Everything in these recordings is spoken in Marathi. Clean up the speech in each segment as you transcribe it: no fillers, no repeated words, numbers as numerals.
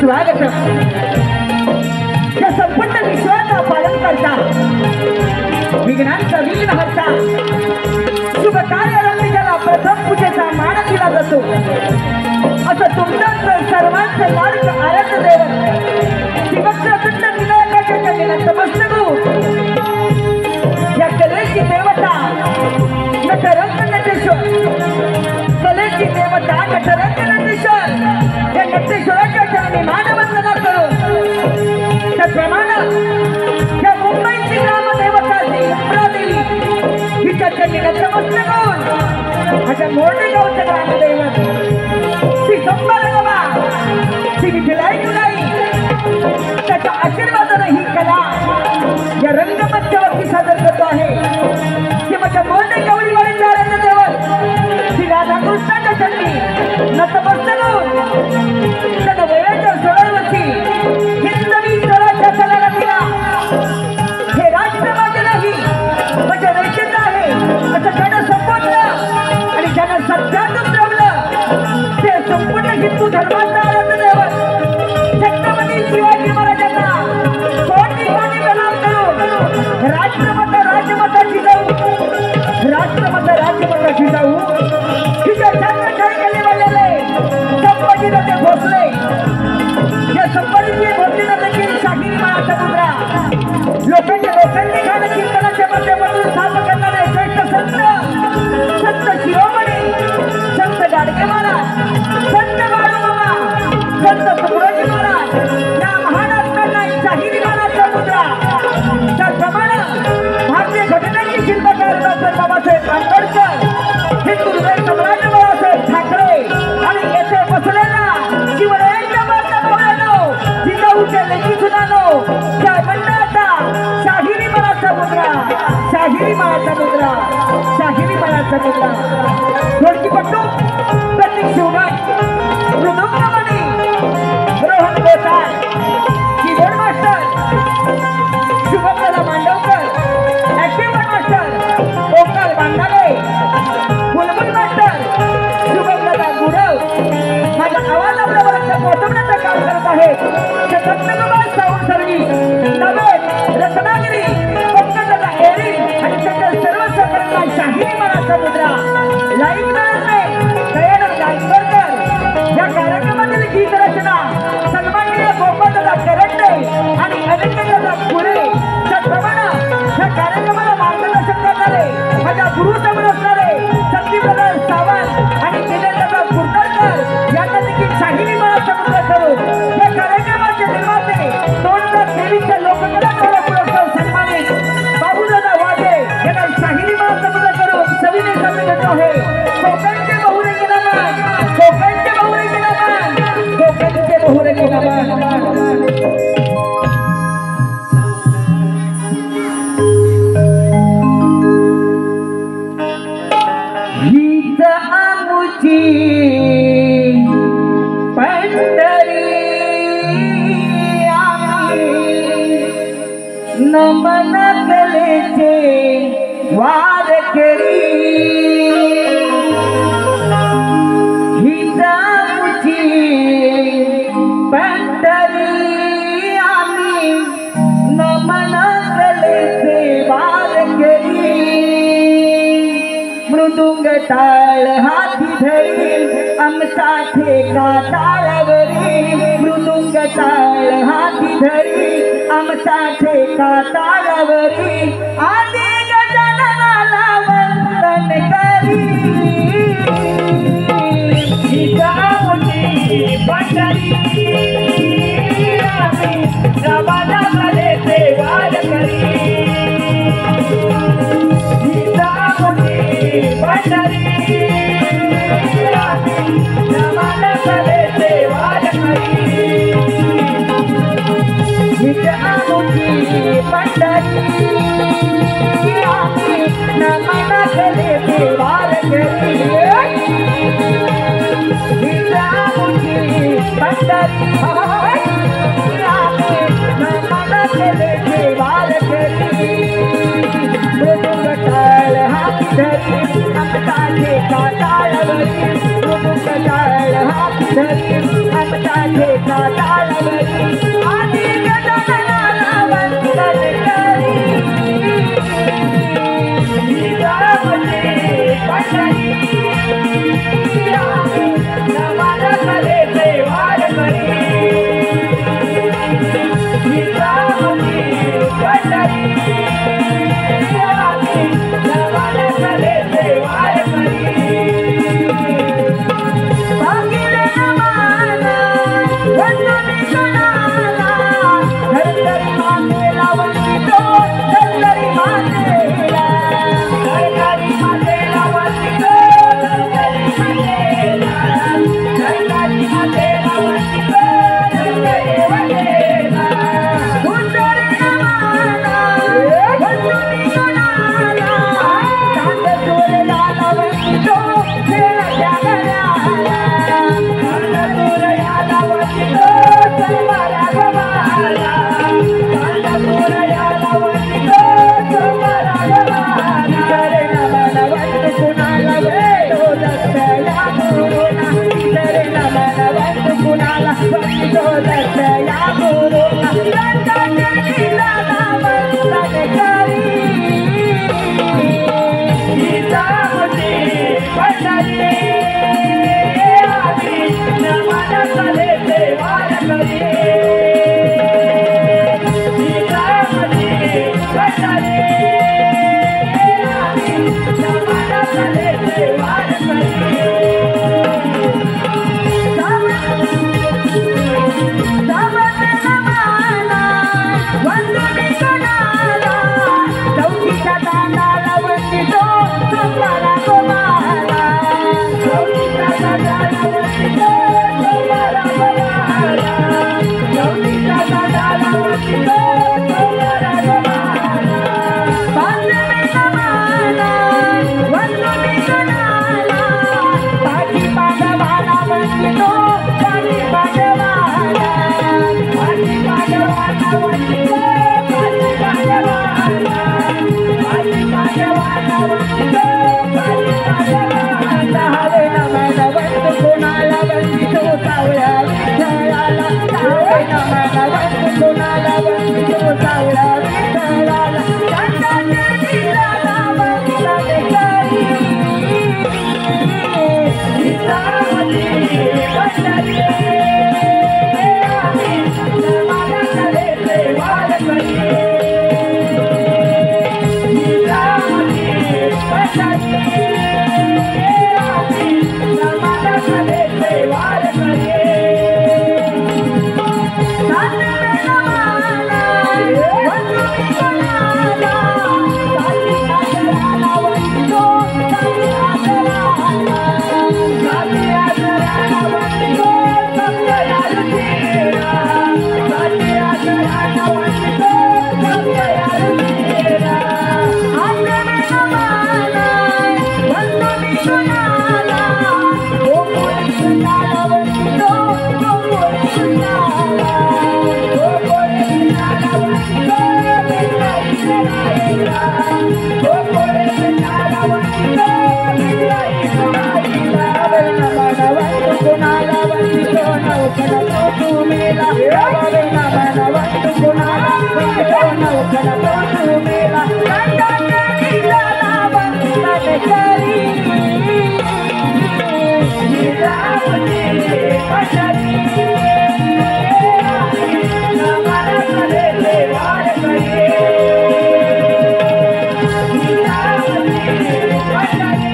स्वागत या संपूर्ण विश्वाचा पालन करता विघ्नांचा विघ्न हरता शुभ कार्यारंभी ज्याला प्रथम पूजेचा मान दिला जातो असं तुमचं सर्वांचं लाडक आराध्य दैवत शिवप्रसन्न विनायकाच्या चरणी नतमस्तक या कलेची देवता नटरंग नटेश्वर कलेची देवता नटरंग नटेश्वर या नटेश्वराच्या चरणी मानवंदना करू त्याप्रमाणे या मुंबईची ग्रामदेवता देवी हिच्या चरणी नतमस्तक होऊन आता मोरडेगावचं ग्रामदैवत श्री संभारगवा श्री विठ्ठलाई जुलाई त्याच्या आशीर्वादाने ही कला या रंगमंचावरती सादर करतो आहे की माझ्या मोरडेगावळीवाडीचा आराध्य श्री राधाकृष्णाच्या चरणी नतमस्तक होऊन त्याच्या वयाच्या 16 वर्षी हिंदवी स्वराच्या कलेला दिला हे राष्ट्रवादी नाही म्हणजे रेषेचं आहे असं ज्यानं संबोधलं आणि ज्यानं सत्यातून जमलं ते संपूर्ण हिंदू धर्माचा आराध्य दैवत छत्रपती शिवाजी महाराजांना कोटी कोटी प्रणाम करू राष्ट्रमाता राजमाताची जाऊ तिच्या जन्मस्थळी गेलेले संभाजीराजे भोसले या संभाजीजी भोसलेला देखील शाहिरी माळाचा मुद्रा लोकांनी खाणं कीर्तनाच्या माध्यमातून साथ करणारे श्रेष्ठ संत शिरोमणी संत गाडगे महाराज संत बाळूमामा संत तुकडोजी महाराज या महान आत्म्यांना शाहिरी माळाचा मुद्रा त्याप्रमाणे भारतीय घटनेची शिल्पकार डॉक्टर बाबासाहेब आंबेडकर हिंदू हृदय सम्राट बाळासाहेब ठाकरे आणि येथे बसलेला शिवरायांच्या माताभगिनींनो जिजाऊच्या लेकी सुनांनो त्या मंडळाचा शाहिरी माळाचा मुद्रा ढोलकीपट्टू प्रतीक शिवराज मृदुंगमणी रोहन गोसाळ कीबोर्ड मास्टर शुभमला मांडवकर ऍक्टिव्ह मास्टर ओंकार बांधाले फुलमूल मास्टर शुभमला गुरव माझा आवाज आपल्यापर्यंत पोहोचवण्याचं काम करत आहे दत्तकुमार साऊंड सर्व्हिस नवे रत्नागिरी पंकजाला एरी आणि त्याच्या सर्व सहकार्यांना शाहिरी माळाचा मुद्रा लाईव्ह दयानंद गायकवाडकर या कार्यक्रमातील गीत रचना सन्माननीय गोपालदादा करंडे आणि अनंतदादा पुरे त्याप्रमाणे या कार्यक्रमाला मार्गदर्शन करणारे माझ्या गुरु समोर असणारे संदीपदादा सावंत आणि दिनेशदादा कुर्डरकर यांना देखील शाहिरी माळाचा मुद्रा करून या कार्यक्रमाचे निर्माते 2023च्या लोककला पुरस्कार सन्मानित बाबूदादा वाजे यांना शाहिरी माळाचा मुद्रा करून सविनय सादर करतो आहे कोकणचे बहुरे गिनामान कोकणचे बहुरे गिनामान कोकणचे बहुरे गिनामान गीत आमुची पंढरी नमन कलेचे वार करी हिजामुची पंढरी आम्ही नमन कलेचे वार करी मृदुंग टाळ हाती धरी आमचा ठेका टाळावरी मृदुंग टाळ हाती धरी आमचा ठेका टाळावरी आदि गजाननाला वंदन करी हिजामुची पंढरी आम्ही नमन कलेचे वार करी पंढरी नमन कलेचे वार करी हिजामुची पंढरी नमन कलेचे वार करी हिजामुची पंढरी नमन कलेचे वार करी मृदुंग टाळ हाती धरी आमचा ठेका टाळावरी मृदुंग टाळ हाती तरी आमचा ठेका तालवरी आधी गजाननाला वंदन करी जिजाऊची पंढरी नमन कलेचे वार करी जिजाऊची पंढरी नमन कलेचे वार करी भागिले नमाना वंदनी गुणाला धरतरी मातेला वंदितो धरतरी मातेला धरतरी मातेला वंदितो धरतरी मातेला धरतरी मातेला वंदितो धरतरी मातेला गुंजरी नमाना वंदनी गुणाला चांद सूर्याला वंदितो खेळ जागराला चांद सूर्याला वंदितो सर्वाला गवाला चांद सूर्याला वंदितो सर्वाला गवाला करे नमन वंद कुणाला वंदितो दत्त या गुरुना करे नमन वंद कुणाला वंदितो दत्त या गुरुना दत्ताच्या दिलाला वंदन करी जिजाऊची पंढरी आधी नमन कलेचे वार करी जिजाऊची पंढरी आधी नमन कलेचे वार करी सावत नमाला वंदनी गुणाला चौकीच्या दांडाला वंदितो सोपारा गोमाला चौकीच्या दांडाला वंदितो सोपारा गोमाला चौकीच्या दांडाला वंदितो सोपारा गोमाला बांधणे नमाला वंदनी गुणाला पाठी पांडवाला वंदितो पाठी पांडवाला पाठी पांडवाला वंदितो पाठी पांडवाला पाठी पांडवाला वंदितो पाठी पांडवाला हरे नमन वंद कुणाला वंदितो सावळ्या विठ्ठलाला हरे नमन वंद कुणाला वंदितो सावळ्या विठ्ठलाला दत्ताच्या दिलाला वंदन करी जिजाऊची पंढरी आधी नमन कलेचे वार करी जिजाऊची पंढरी आधी नमन कलेचे वार करी सातवे नमाला वंदनी गुणाला साती आदराला वंदितो साती आदराला साती आदराला वंदितो सप्तयारुतीला साती आदराला वंदितो सप्तयारुतीला आठवे नमाला वंदनी गुणाला गोकुळी कृष्णाला वंदितो गोकुळी कृष्णाला गोकुळी कृष्णाला वंदितो बिंदाई सराईला गोकुळी कृष्णाला वंदितो बिंदाई सराईला हरे नमन वंद कुणाला वंदितो नौकन कौतुमेला हरे नमन वंद कुणाला वंदितो नौकन कौतुमेला दत्ताच्या दिलाला वंदन करी जिजाऊची पंढरी आधी नमन कलेचे वार करी जिजाऊची पंढरी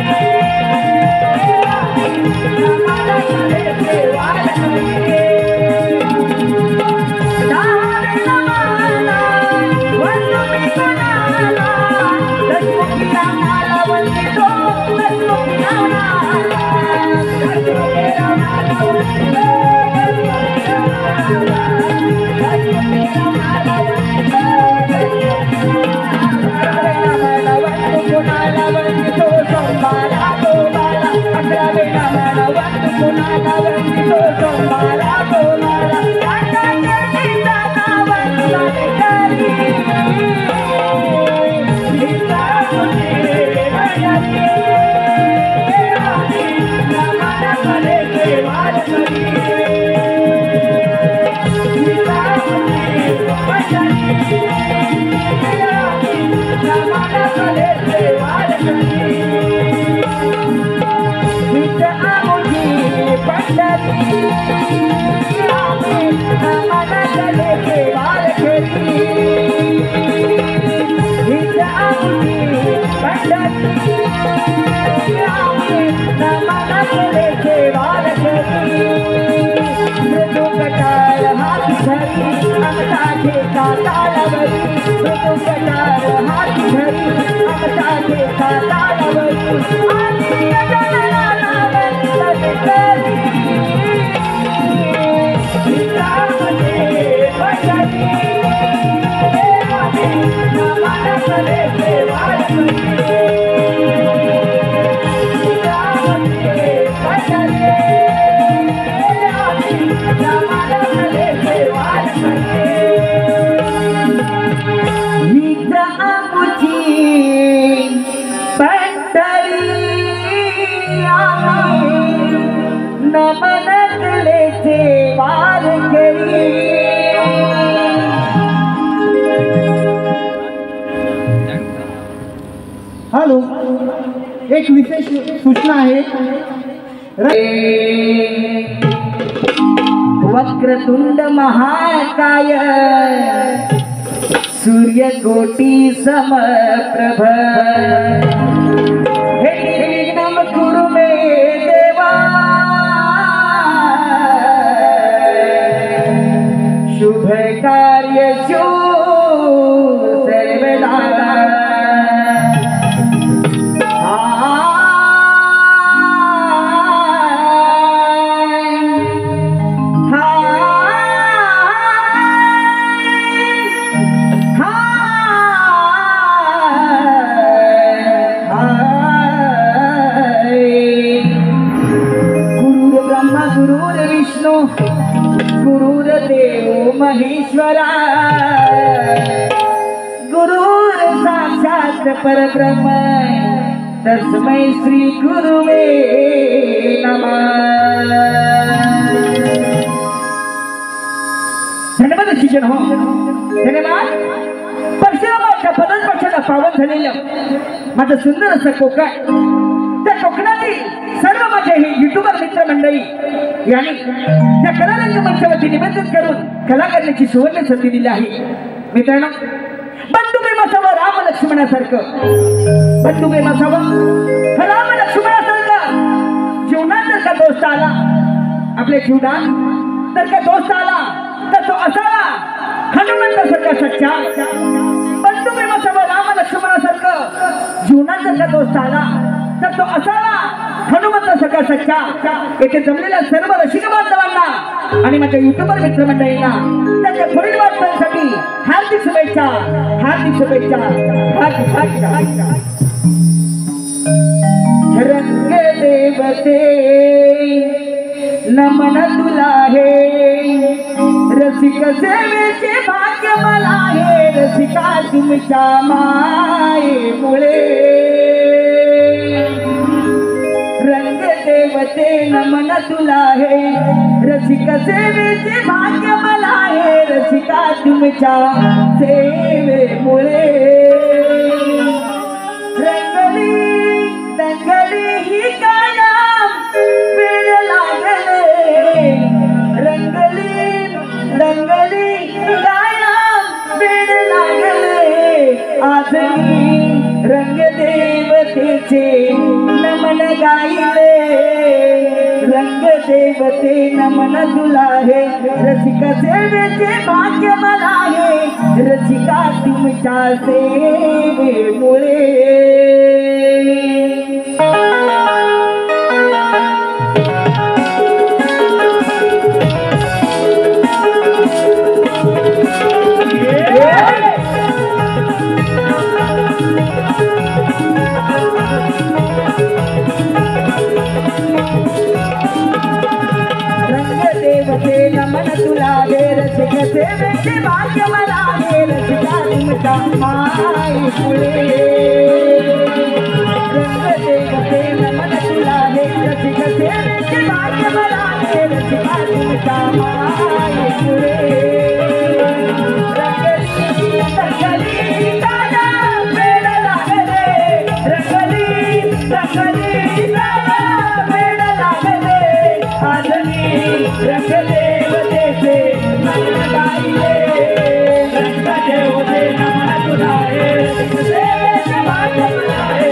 आधी नमन कलेचे वार करी सावे नमाला वंदनी गुणाला दशमुखी रामाला वंदितो दशमुखी रामाला दशमुखी रामाला वंदितो दशमुखी रामाला दशमुखी रामाला वंदितो दशमुखी रामाला हरे नमन वंद कुणाला वंदितो सोमवारा गोमाला हरे नमन वंद कुणाला वंदितो सोमवारा गोमाला दत्ताच्या दिलाला वंदन करी जिजाऊची पंढरी आधी नमन कलेचे वार करी आमुजी पंढरी आम्ही नमनकले देवार घरी हीच आमुजी पंढरी आम्ही नमनकले देवार घरी मृदुकटाळ हात धरी आमचा ठेका तालावरी मृदुकटाळ हात धरी आमचा ठेका तालावरी आणि गगनाला वंदन करी हीरामध्ये पंढरी आम्ही नमनकले देवार घरी हीरामध्ये पंढरी नमनकले देवार घरी। हॅलो, एक विशेष सूचना आहे। वक्रतुंड महाकाय सूर्यकोटी समप्रभ हे निर्विघ्नं कुरु मे देवा शुभ कार्येषु सर्वदा विष्णु गुरुर्देव महेश्वरा गुरुर साक्षात परब्रह्म तस्मै श्री गुरुवे नमः। धन्यवाद शिक्षण हो, धन्यवाद। परशुरामाच्या पदस्पर्शाला पावन झालेलं माझं सुंदर असं कोकण, त्या कोकणातील सर्व माझे हे युट्यूबर मित्र मंडळी यांनी त्या कलारंग मंचावरती निमंत्रित करून कला करण्याची सुवर्ण संधी दिली आहे। मित्रांनो, बंधू प्रेम असावं राम लक्ष्मणासारखं, बंधू प्रेम असावं राम लक्ष्मणासारखं। जीवनात जर का दोस्त आला, आपल्या जीवनात जर का दोस्त आला तर तो असावा हनुमंतासारखा सच्चा। बंधू प्रेम असावं राम लक्ष्मणासारखं, जीवनात जर का दोस्त आला तर तो असावा हनुमंतासारखा सच्चा। येथे जमलेल्या सर्व रसिक बांधवांना आणि माझ्या युट्यूबर मित्रमंडळींना त्यांच्या पुढील वाटचालीसाठी हार्दिक शुभेच्छा, हार्दिक शुभेच्छा, हार्दिक शुभेच्छा। रंग देवते नमन तुला हे, रसिक सेवेचे भाग्य मला हे, रसिका तुमच्या मायेमुळे। रंग देवते नमन तुला हे, रसिक सेवेचे भाग्य मला हे, रसिका तुमच्या सेवेमुळे। रंगली रंगली ही काया वेळ लागले, रंगली रंगली काया वेळ लागले। आज मी रंग देवतेचे नमन गायले, रंग देवते नमन तुला हे, रसिक सेवेचे भाग्य मला हे, रसिका तुमच्या सेवेमुळे। नमन तुला हे, रसिक सेवेचे भाग्य मला हे, रसिका तुमच्या मायेमुळे। रंग देवते नमन तुला हे, रसिक सेवेचे भाग्य मला हे, रसिका तुमच्या मायेमुळे। रंगली दादा वेळ लागले, रंगली दादा वेळ रंगदेवतेचे नमन गाईले रंगदेवते नमन तुला हे रंगदेवते भाग्य मला हे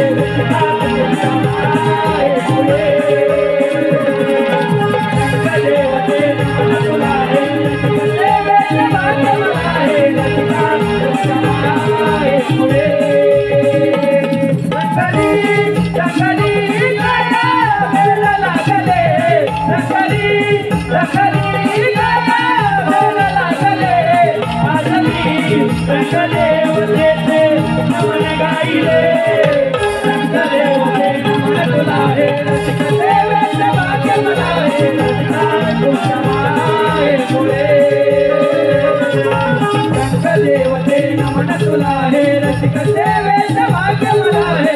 रंगदेवते नमन तुला हे रंगदेवते भाग्य मला हे रंगली गया मेला लागले रंगली गया मेला लागले आजली रंगदेवतेचे नमन गाईले रंगदेवते नमन तुला हे रंगदेवते भाग्य मला हे रंगदेवते नमन तुला हे रंगदेवते भाग्य मला हे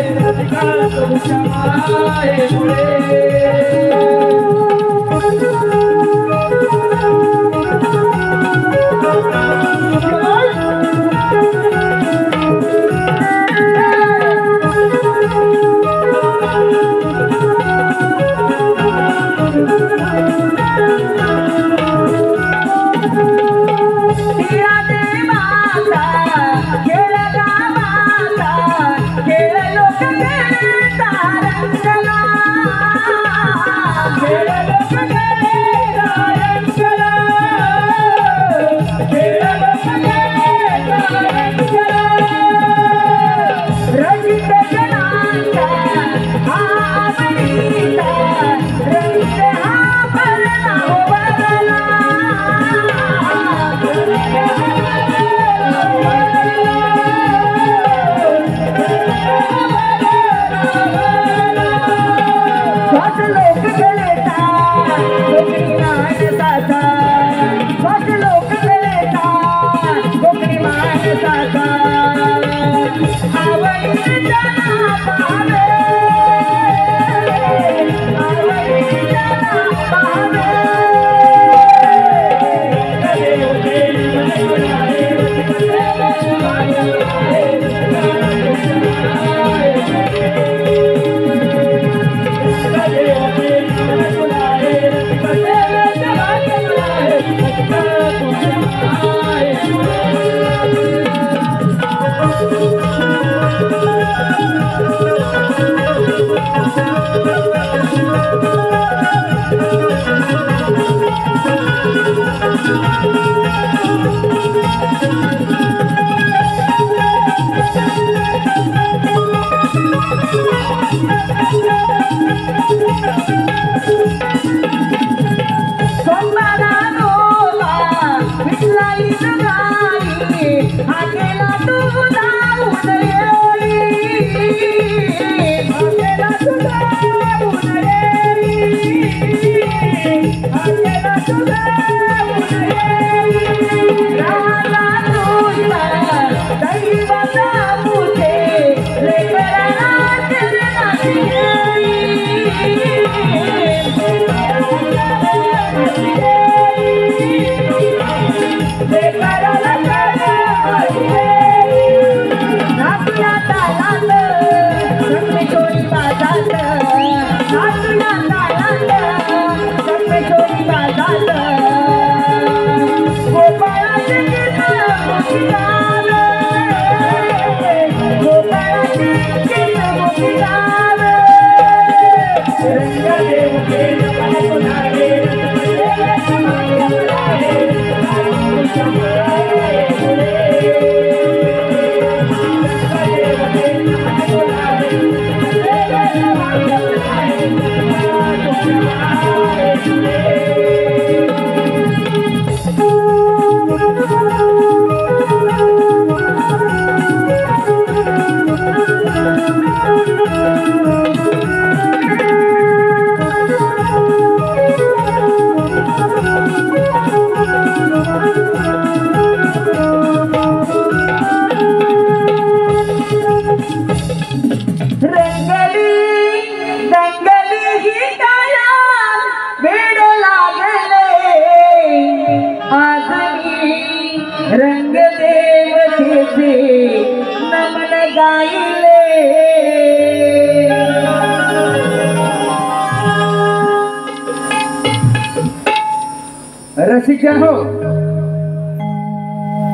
रसिकजन हो,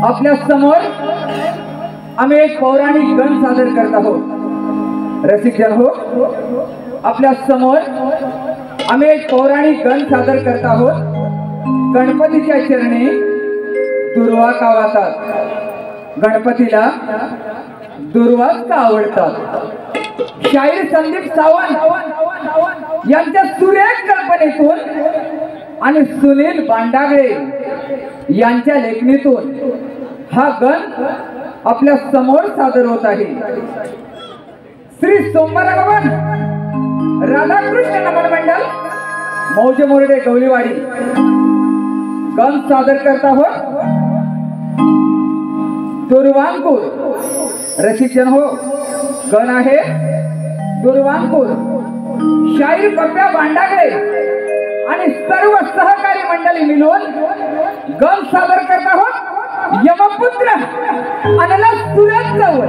आपल्या समोर आम्ही एक पौराणिक गण सादर करत आहोत। रसिकजन हो, आपल्या समोर आम्ही एक पौराणिक गण सादर करत आहोत। गणपतीच्या चरणी दुर्वा का वाहतात, गणपतीला दुर्वाच का आवडतात। शाहीर संदीप सावंत यांच्या सुरेख कल्पनेतून आणि सुनील बांडागळे यांच्या लेखणीतून हा गण आपल्या समोर सादर होत आहे। श्री सोमवारगवन राधाकृष्ण नमन मंडल मौजे मोरडे गवलीवाडी गण सादर करता हो दुर्वांकुर। रसिकजन हो, गण आहे दुर्वांकुर। शाहीर पप्प्या बांडागळे आणि सर्व सहकारी मंडळी मिळून गण सादर करत आहोत। यमपुत्र अनला सुरत जवळ,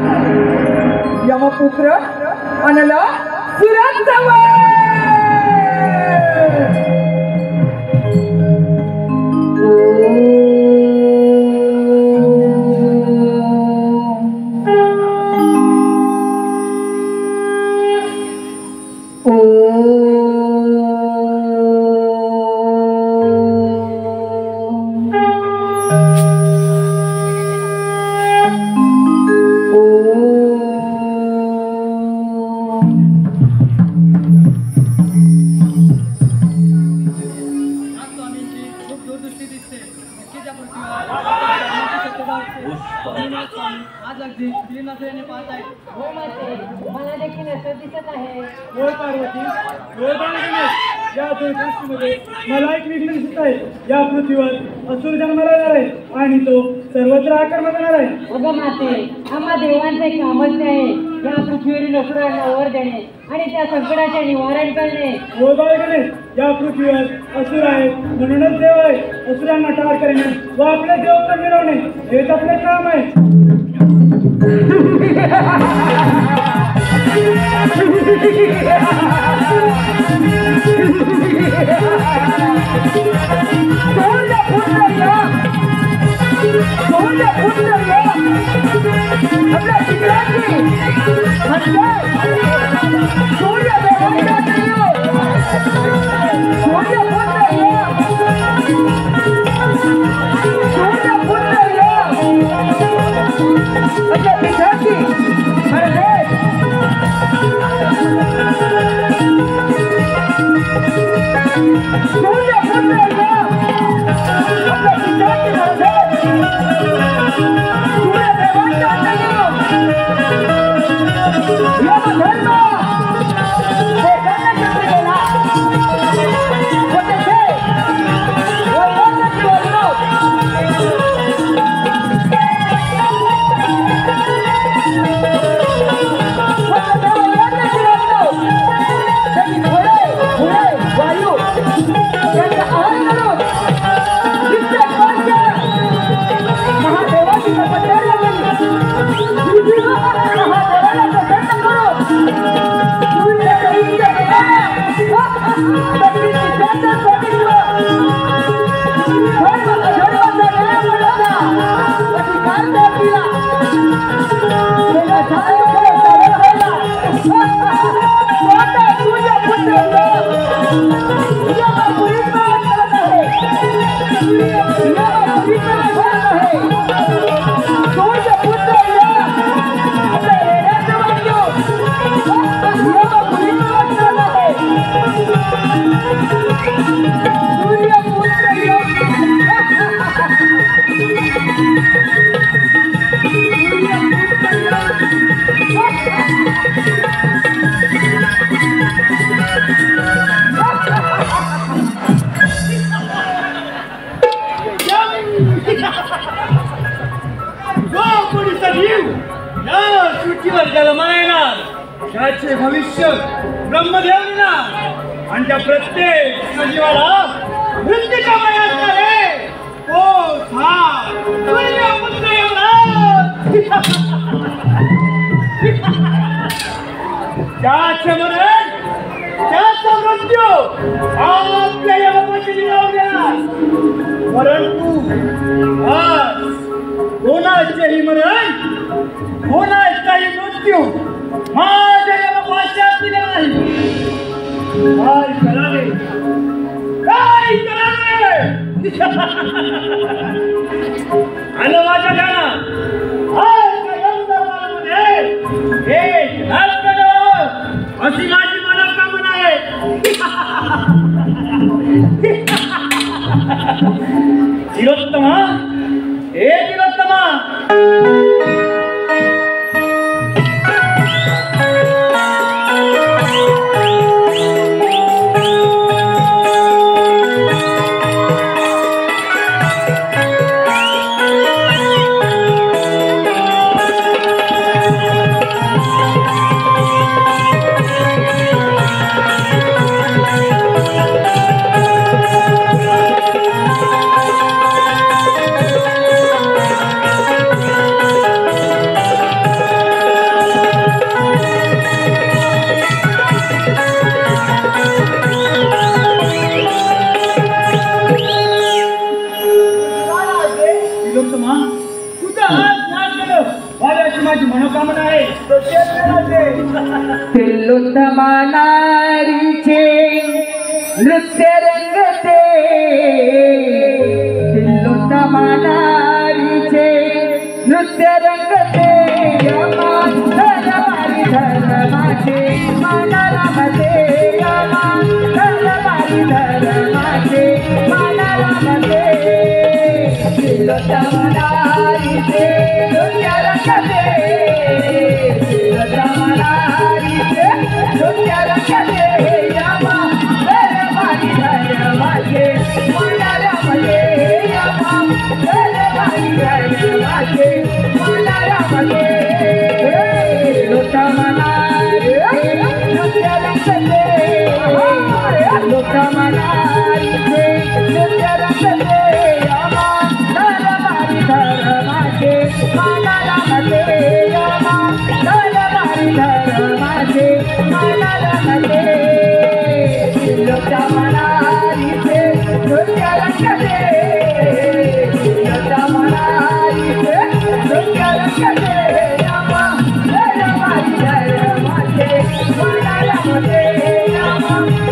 यमपुत्र अनला सुरत जवळ। मला देखील असं दिसत आहे। पार्वती, या दृष्टीमध्ये मला एक विघ्न दिसत आहे। या पृथ्वीवर असुर जन्माला येणार आहे आणि तो सर्वत्र आक्रमण करणार आहे। अगं माते, आम्हा देवांचे कामच आहे या पृथ्वीवरील असुरांना वर देणे आणि त्या संकटाचे निवारण करणे। हो बाळगणे, या पृथ्वीवर असुर आहे म्हणूनच देव आहे। असुरांना ठार करणे व आपले देवत्व मिळवणे हेच आपले काम आहे। त्याचे भविष्य ब्रह्मदेवना आणि त्या प्रत्येक सजीवाला मृत्यूच्या मयात करे तो सूर्यपुत्र त्याचे मरण त्याचा मृत्यू आपल्या यमपतीने लावला परंतु आज कोणाचेही मरण कोणाचाही मृत्यू माझ्या या भाषात दिले नाही. काय करावे काय करावे आलं माझ्या ध्यानात. एक राज करावं अशी माझी मनोकामना आहे. तिलोत्तमा हे तिलोत्तमा माझी मनोकामना आहे. तिलोत्तमा नारीचे नृत्य रंगते. तिलोत्तमा नारीचे नृत्य रंगते. यमान धरवारी धर्माचे मानारामते. यमान धरवारी धर्माचे मानारामते. तिलोत्तमा नारीचे नृत्य रंगते. तिलोत्तमा नारीचे नृत्य रंगते. यमान धरवारी धर्माचे मानारामते. यमान धरवारी धर्माचे मानारामते. तिलोत्तमा नारीचे नृत्य रंगते. तिलोत्तमा नारीचे नृत्य रंगते. यमान धरवारी धर्माचे मानारामते. यमान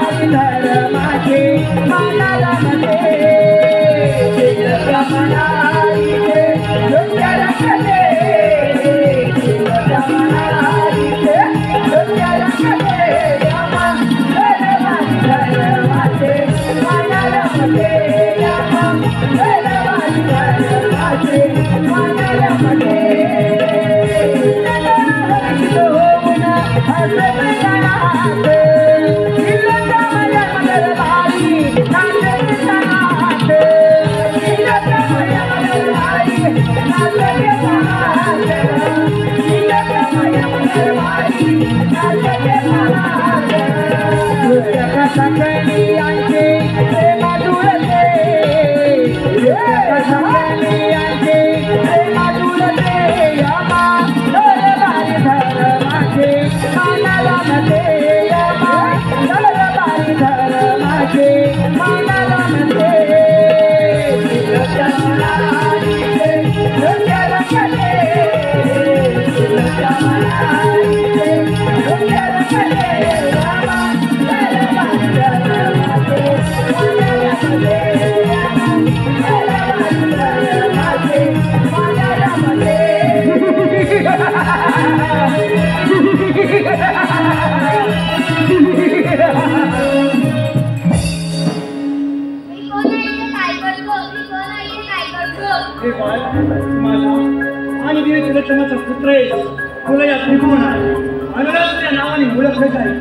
धरवारी धर्माचे मानारामते. तिलोत्तमा नारीचे नृत्य रंगते. तिलोत्तमा नारीचे नृत्य रंगते. यमान धरवारी धर्माचे मानारामते. यमान धरवारी धर्माचे मानारामते. आणि वीर तिलोत्तमाचा पुत्र आहे. तुला या त्रिभुवनात अनुराग या नावाने ओळखलं आहे.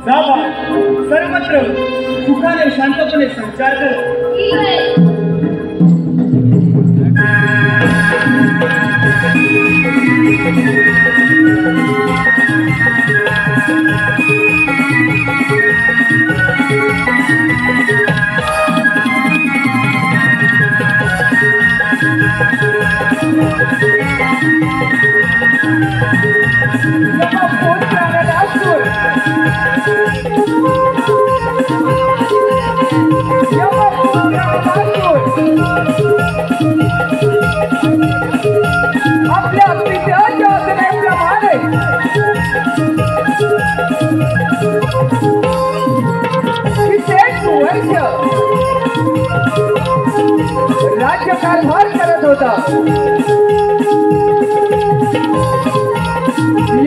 जा बा, सर्वत्र सुखाने शांतपणे संचार कर. आपल्या पित्याच्या आज्ञेप्रमाणे कित्येक वर्ष राज्यकारभार करत होता.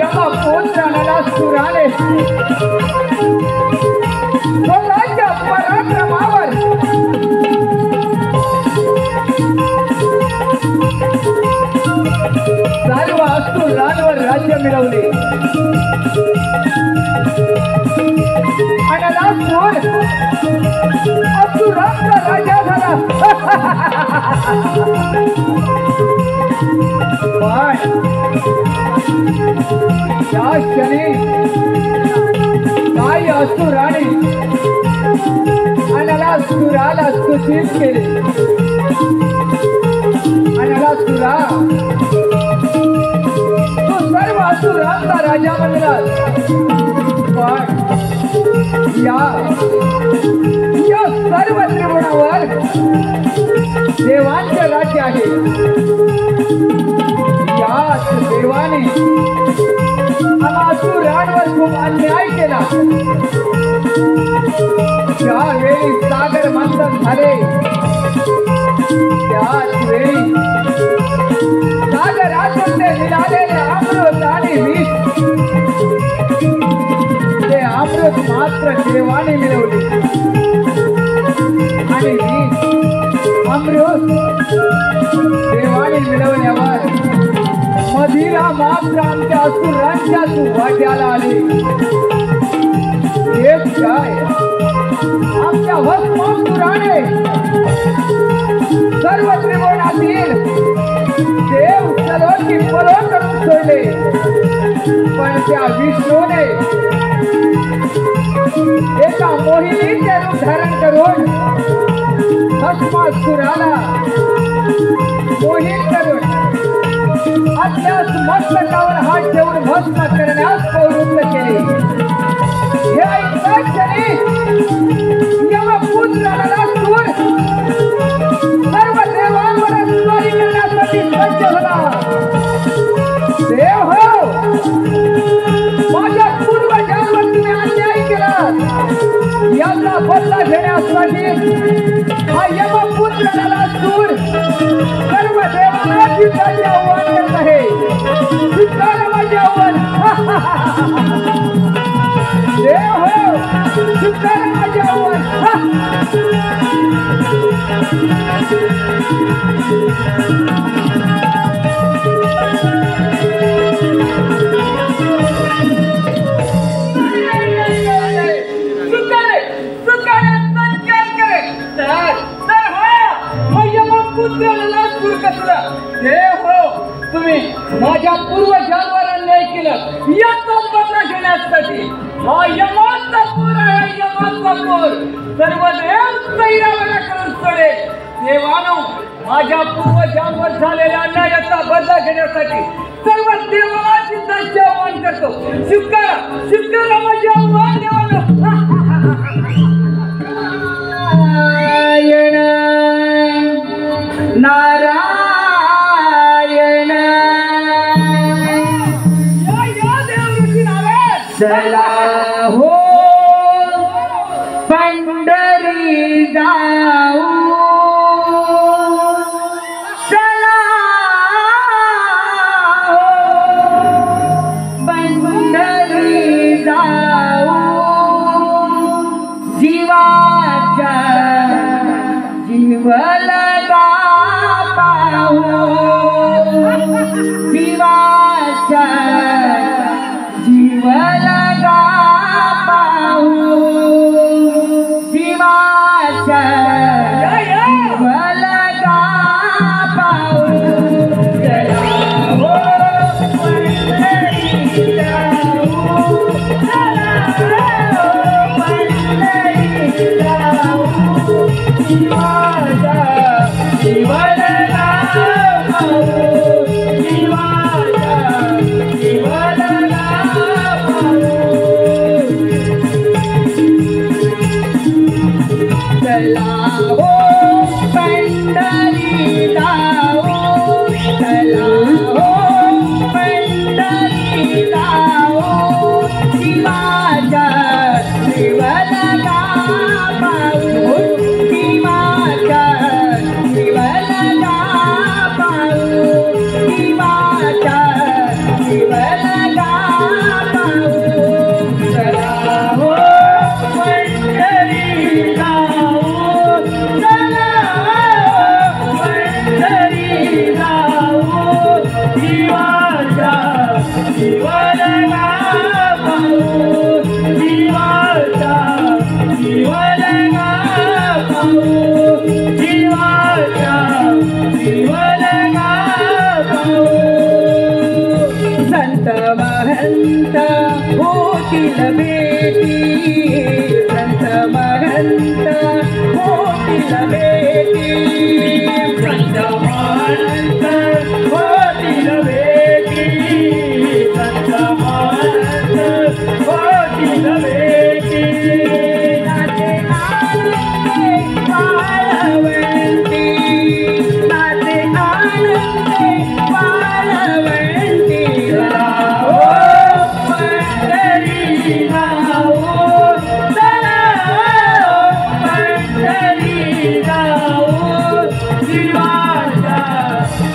यमपुत्र नलासुराने स्वतःच्या पराक्रमावर सर्व असुरांवर राज्य मिळवले. आणि नलासुर असुरांचा राजा झाला. पण या क्षणी काही असुराने नलासुराला सूचित केले. नलासुरा, तू सर्व असुरांचा राजा बनलास, पण या सर्व त्रिभुवनावर देवांचे राज्य आहे. याच देवाने असुरांवर खूप अन्याय केला. ज्यावेळी सागर मंथन झाले त्याच वेळी सागरातून ते निघालेले अमृत आणि विष, ते अमृत मात्र देवाने मिळवले आणि विष अमृत देवाने मिळवल्यावर मदिरा मात्र आमच्या असुरांच्याच वाट्याला आले. हेच काय, आमच्या भस्मासुराने सर्व त्रिभुवनातील देव सलोटी पलोट करून सोडले. पण त्या विष्णूने एका मोहिनीचे रूप धारण करून भस्मासुराला मोहित करून आपल्याच मस्तकावर हात ठेवून भस्म करण्यास प्रवृत्त केले. हे ऐकताच क्षणी यमपुत्र नलासुर सर्व देवांवर स्वारी करण्यासाठी सज्ज झाला. देव हो, माझ्या पूर्वजांवर तुम्ही अन्याय केला, याचा बदला घेण्यासाठी हा यमपुत्र नलासुर सर्व देवांना युद्धाचे आव्हान करत आहे. युद्धाला माझे आव्हान. देव हो, युद्धाला माझे आव्हान. देव हो, तुम्ही माझ्या पूर्वजांवर अन्याय केला, याचाच बदला घेण्यासाठी हा यमाचा पूर आहे. यमाचा पूर सर्व देव तैरावला करून सोडेल. देवानो, माझ्या पूर्वजांवर झालेल्या अन्यायाचा बदला घेण्यासाठी सर्व देवाची त्यांचे आव्हान करतो. स्वीकारा माझे आव्हान देवानो. नारायण चला हो पंढरी जाऊ, चला हो पंढरी जाऊ, जीवाच्या जीव लगा पाहू. शिवलंगा पाहू जीवाचा शिवलंगा पाहू जीवाचा शिवलंगा पाहू संत महंत होतील भेटी संत महंत होतील भेटी संत महंत होतील भेटी संत महंत होतील भेटी नाचे आनंदे वाळवंटी नाचे आनंदे वाळवंटी राहो पंढरी राहो चला पंढरी राहो जीवाचा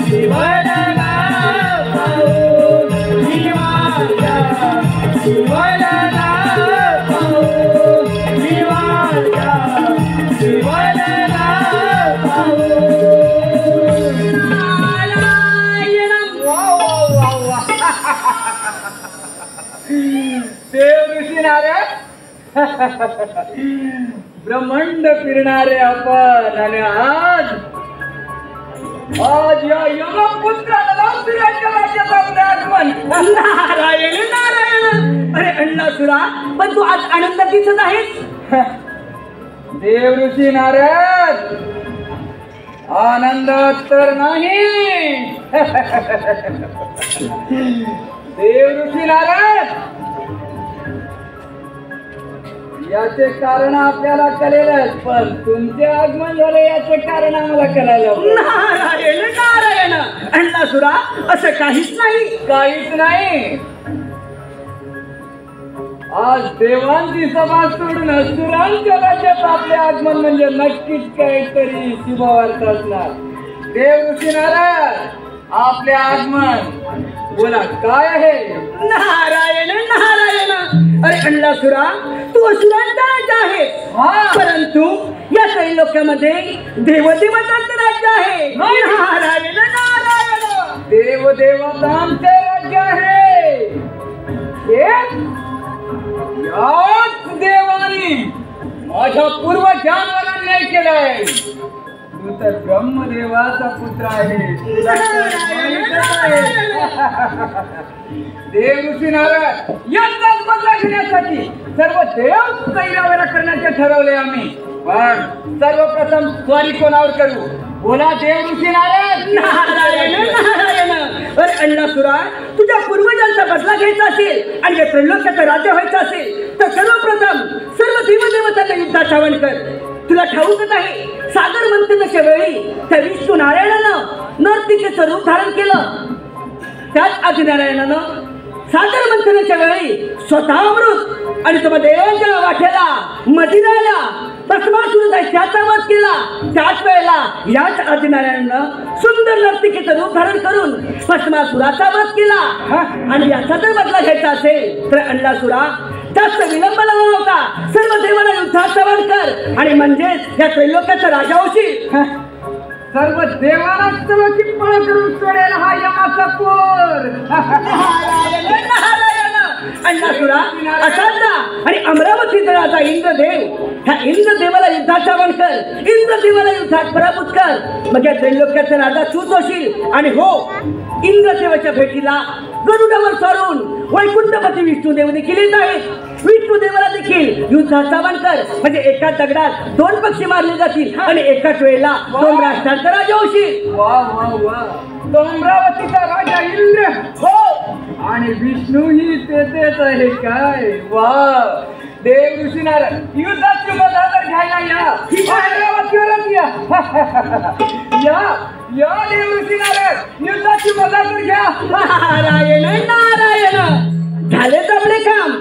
शिवलंगा पाहू जीवाचा शिवलंगा पाहू जीवाचा शिवलंगा पाहू देव ऋषी नारद ब्रह्मांड फिरणारे आपण आणि आज या यमपुत्राला सूर्याच्या राज्यात आपले आगमन नारायण नारायण अरे अण्णासुरा पण तू आज आनंद दिसत आहेस देव ऋषी नारद आनंद तर नाही देव ऋषी नारद याचे कारण आपल्याला कळेलच पण तुमचे आगमन झाले याचे कारण आम्हाला कळालं नारायण नारायण अण्णासुरा असं काहीच नाही आज देवांची सभा सोडून असुरांच्या राज्यात आपले आगमन म्हणजे नक्कीच काहीतरी शुभवार्थ असणार देव ऋषी नारद आपले आगमन बोला काय आहे नारायण नारायण अरे अण्णासुरा तू असुरांचा राजा आहे परंतु या त्रैलोक्यामध्ये देवदेवतांचं राज्य आहे नारायण नारायण देवदेवतांचे राज्य आहे याच देवानी माझ्या पूर्वजांवर अन्याय केलाय तू तर ब्रह्मदेवाचा पुत्र आहे देव ऋषी नारद यांचाच बदला घेण्यासाठी सर्व देव कैलावर करण्याचे ठरवले आम्ही पण सर्वप्रथम स्वारी कोणावर करू बोला देव ऋषी नारद नारायण नारायण अरे अण्णासुरा तुझ्या पूर्वजांचा बदला घ्यायचा असेल आणि या त्रैलोक्याचं राज्य व्हायचं असेल तर सर्वप्रथम सर्व देवदेवतांना युद्धात आवाहन कर तुला ठाऊकच आहे सागर मंथनाच्या वेळी त्या विष्णू नारायणानं नर्तिकेचं रूप धारण केलं त्याच आदिनारायणानं सागर मंथनाच्या वेळी स्वतः अमृत आणि तुम्हा देवांच्या वाट्याला मदिराला भस्मासुर त्याचा वध केला त्याच वेळेला याच आदिनारायणानं सुंदर नर्तिकेचं रूप धारण करून भस्मासुराचा वध केला आणि याचा जर बदला घ्यायचा असेल तर अण्णासुरा जास्त विलंब न होता सर्व देवाला युद्धात सवार कर आणि म्हणजेच या त्रैलोक्याचा राजा होशील सर्व देवाला सर्व चिपळ करून सोडेल हा यमाचा पोर अण्णासुरा असांचा आणि अमरावतीचा राजा इंद्रदेव ह्या इंद्रदेवाला युद्धात आवाहन कर इंद्रदेवाला युद्धात पराभूत कर मग या त्रैलोक्याचा राजा तूच होशील आणि हो इंद्रदेवाच्या भेटीला गरुडावर सारून वैकुंठपती विष्णुदेव देखील येत आहेत विष्णुदेवाला देखील युद्धात आवाहन कर म्हणजे एका दगडात दोन पक्षी मारले जातील आणि एकाच वेळेला दोन राष्ट्रांचा राजा होशील वा वा वा अमरावतीचा राजा इंद्र हो आणि विष्णू ही तेच आहे काय वा देव ऋषी नारद युद्धाची मजा तर घ्यायला या अमरावतीवरच या देव ऋषी नारद युद्धाची मजा तर घ्या नारायण नारायण झालेच आपले काम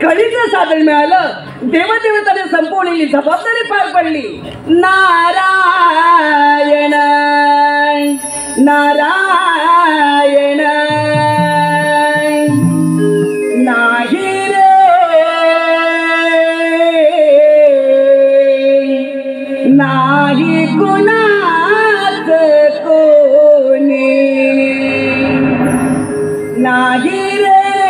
कळीचं साधन मिळालं देवदेवताने संपवलेली जबाबदारी पार पडली नारायण नारायण नाही रे नाही कुणाच कोणी नाही रे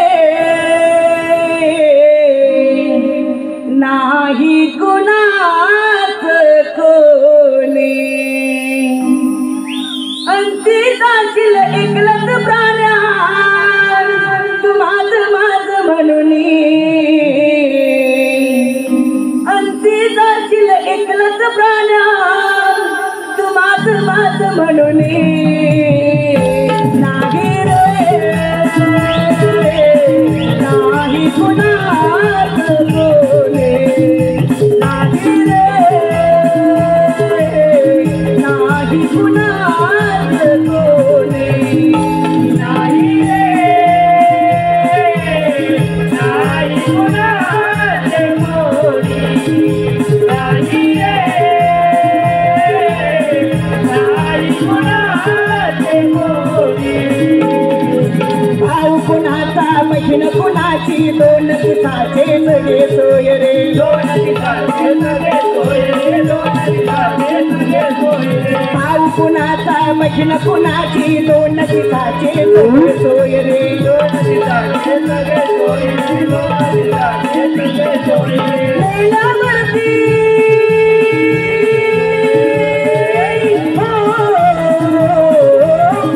मशीन कुणाची दोन दिवसाचे सगळे सोय रे दोन दिवसाचे सगळे सोय रे दोन दिवसाचे सगळे सोय रे भाऊ कुणाचा मशीन कुणाची दोन दिवसाचे सगळे सोय रे दोन दिवसाचे सगळे सोय रे दोन दिवसाचे सगळे सोय रे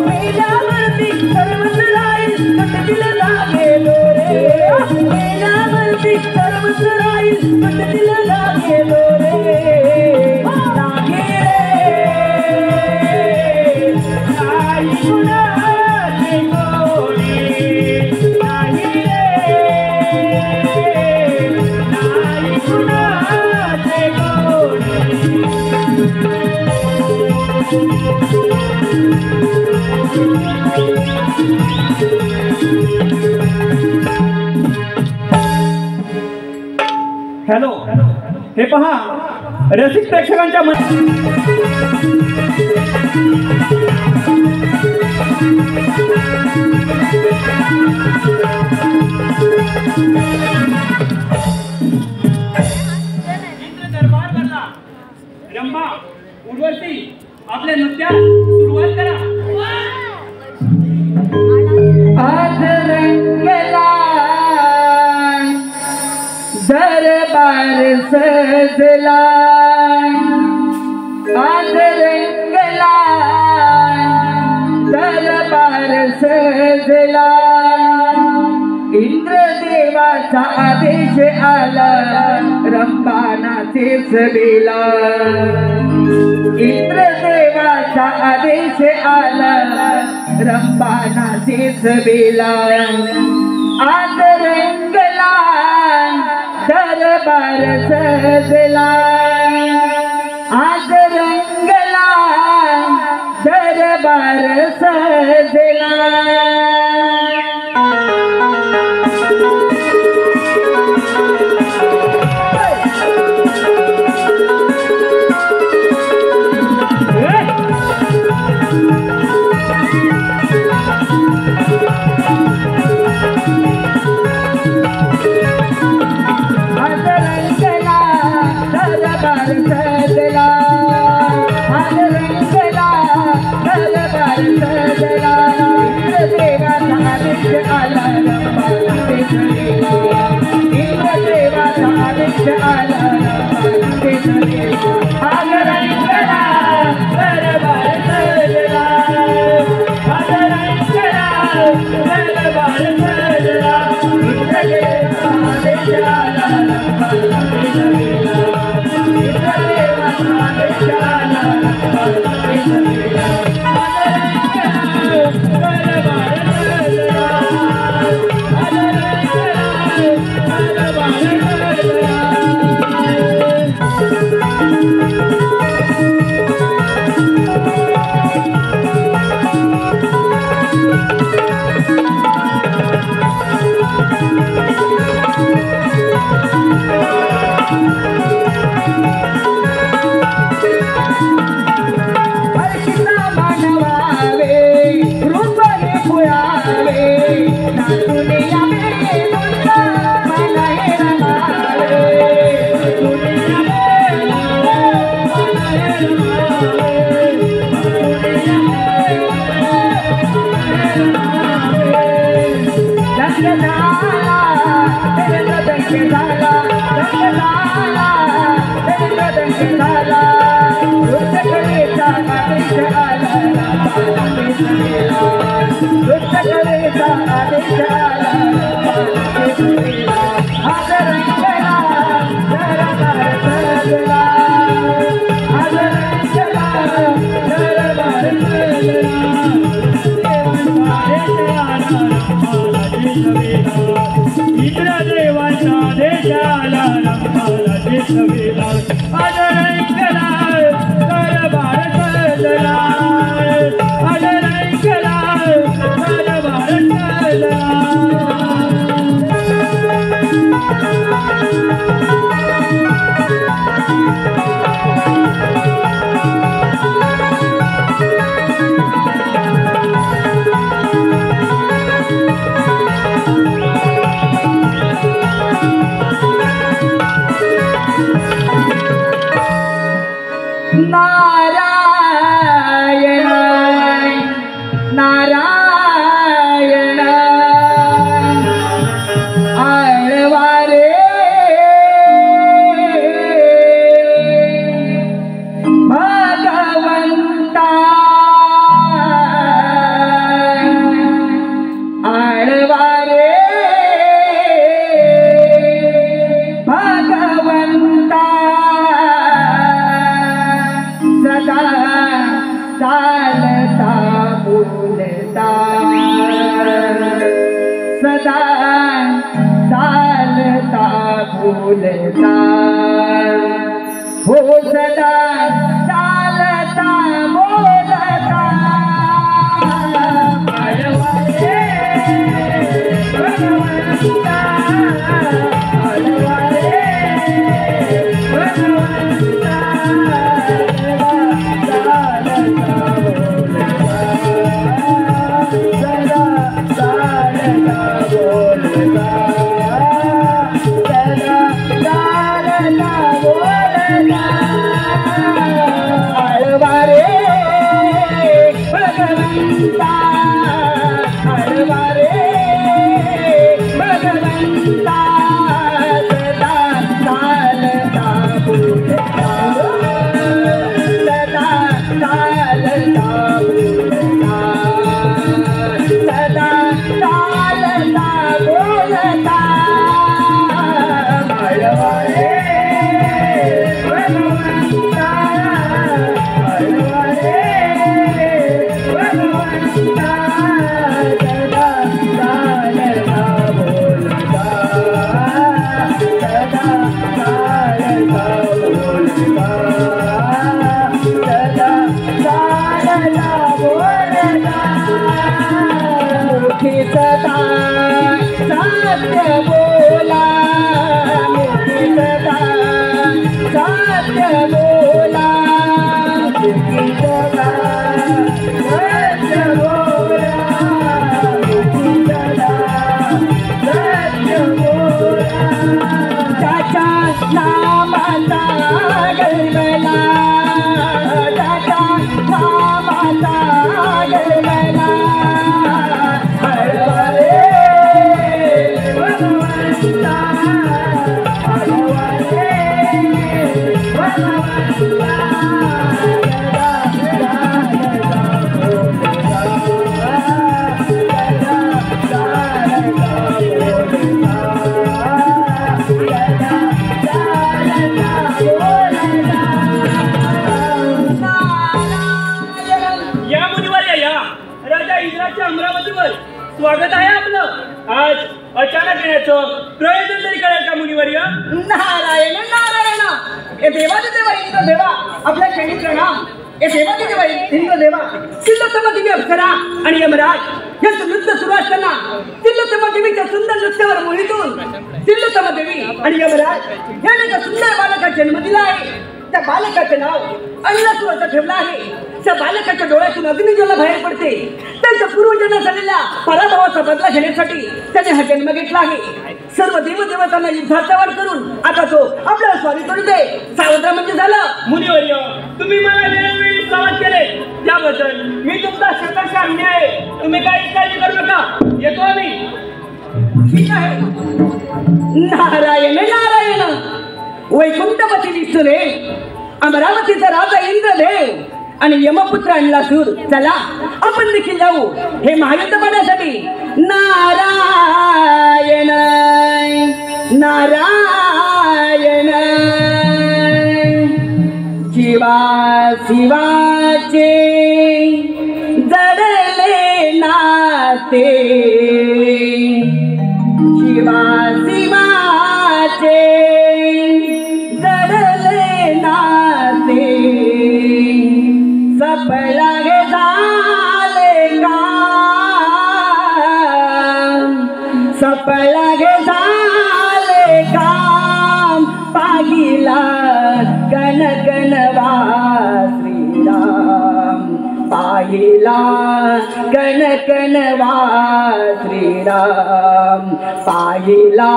लैलावरती सर्वच राहील पटतील लागेलो रे लैलावरती सर्वच राहील पटतील लागेलो रे लागे रे आई कुणाचे कोणी नाही रे नाही कुणाचे कोणी हॅलो हे पहा रसिक प्रेक्षकांच्या दरबार भरला रंभा उर्वशी आपल्या नृत्यास सुरुवात करा आज रंगला दरबार सजला आज रंगला दरबार सजला इंद्रदेवाचा आदेश आला रंभानाचे सभेला इंद्रदेवाचा आदेश आला रंभानाचे सभेला आज रंगला दरबार सजला आज रंगला दरबार सजला इंद्रदेवाचा देशाला रंभानाचे सभेला आज रंगला दरबार सजला आज रंगला दरबार सजला नारायण आळवारे भगवंता आळवारे भगवंता सदा चालता बोलता सदा चालता बोलता हो सदा चालता बोलता आळवारे भगवंता आळवारे भगवंता आळवारे भगवंता आळवारे भगवंता सदा चालता बोलता सदा चालता बोलता सदा चालता बोलता आळवारे भगवंता आळवारे भगवंता सदा चालता बोलता सदा चालता बोलता सदा चालता बोलता मुखी सदा सत्य बोला मुखी सदा सत्य बोला मुखी सदा सत्य बोला मुखी सदा सत्य बोला त्याच्या नामाचा गलबला त्याच्या नामाचा गलबला आळवारे भगवंता आळवारे भगवंता या मुनीवर या राजा इंद्राच्या अमरावतीवर स्वागत आहे आपलं. आज अचानक येण्याचं प्रयोजन तरी कळेल का मुनीवर्य? नारायण नारायण हे देवाचे देवा इंद्र देवा आपल्या क्षणी प्रणाम. हे देवाचे देवा इंद्र देवा तिल्लोत्तम देवी अप्सरा आणि यमराज यांचं नृत्य सुरू असताना तिल्लोत्तम देवीच्या सुंदर नृत्यावर मोहितून तिल्लोत्तम देवी आणि यमराज यांनी एका सुंदर बालकाचा जन्म दिला आहे. त्या बालकाचे नाव अन्नसूर असं ठेवलं आहे. त्या बालकाच्या डोळ्यातून अग्निज्वाला बाहेर पडते. त्यांच्या पूर्वजांना झालेल्या पराभवाचा बदला घेण्यासाठी त्याने हा जन्म घेतला आहे. सर्व देवदेवतांना युद्धात तयार करून आता तो आपल्याला स्वारी करू दे. सावत्र म्हणजे झालं. मुनीवर्य तुम्ही मला वेळोवेळी सावध केले त्याबद्दल मी तुमचा शतश अन्याय आहे. तुम्ही काही काळजी करू नका. येतो आम्ही. ठीक आहे. नारायण नारायण वैकुंठपती विष्णुने अमरावतीचा राजा इंद्रदेव आणि यमपुत्र आणला सूर. चला आपण देखील जाऊ हे महायुद्ध पाहण्यासाठी. नारायण नारायण जीवा शिवाचे जडले नाते शिवा शिवाचे जडले नाते सपला हे झाले काम सपला हे झाले काम पाहिला कन कनवा श्रीराम पाहिला कन कनवा श्रीराम पाहिला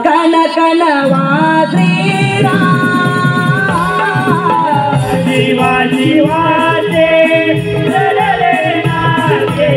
कन कनवा श्रीराम जीवा जीवाचे जडले नाते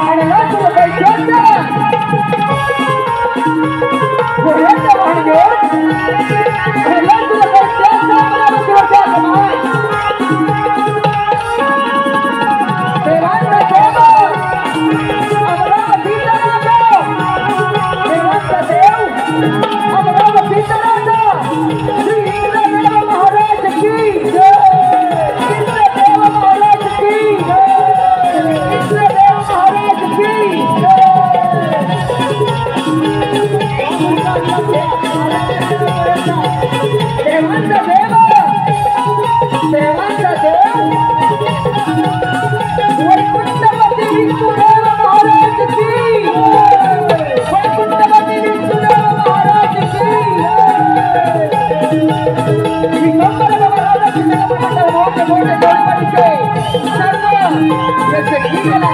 I विष्णुदेव महाराज की वैकुंठपती विष्णुदेव महाराज की दिगंबर महाराज की मोठे मोठे गणपतीचे सर्व जसे किल्ला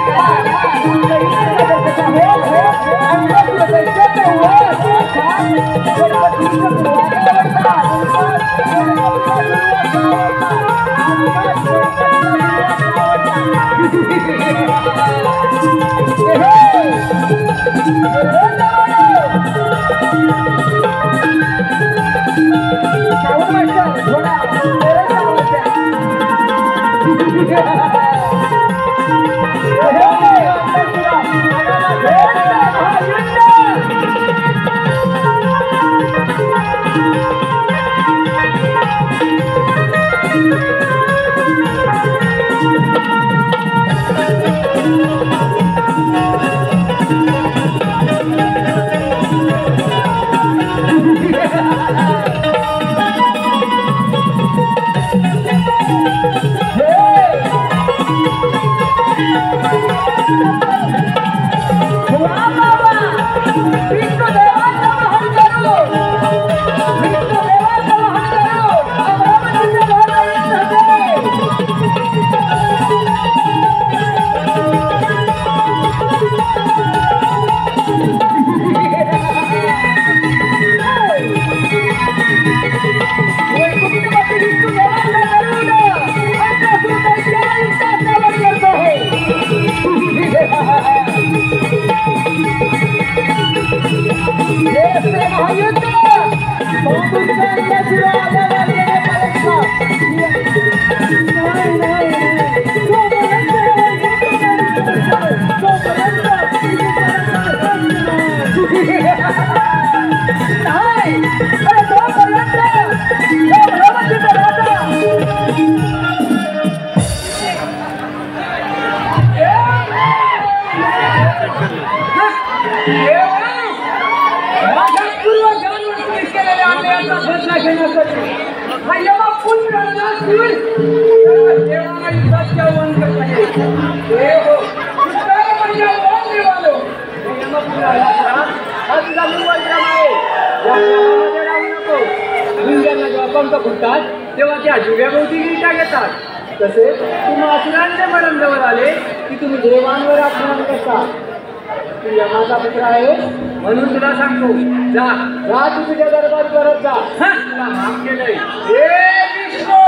तेव्हा त्या जुव्याभोवती गिरटा घेतात. तसे तुम्ही असुरांच्या मरणजवळ आले की तुम्ही देवांवर आक्रमण करता. तू यमाचा पुत्र आहे म्हणून तुला सांगतो, जा जा तू तुझ्या दरबार करत जा. तुला माफ केलंय. हे विष्णू,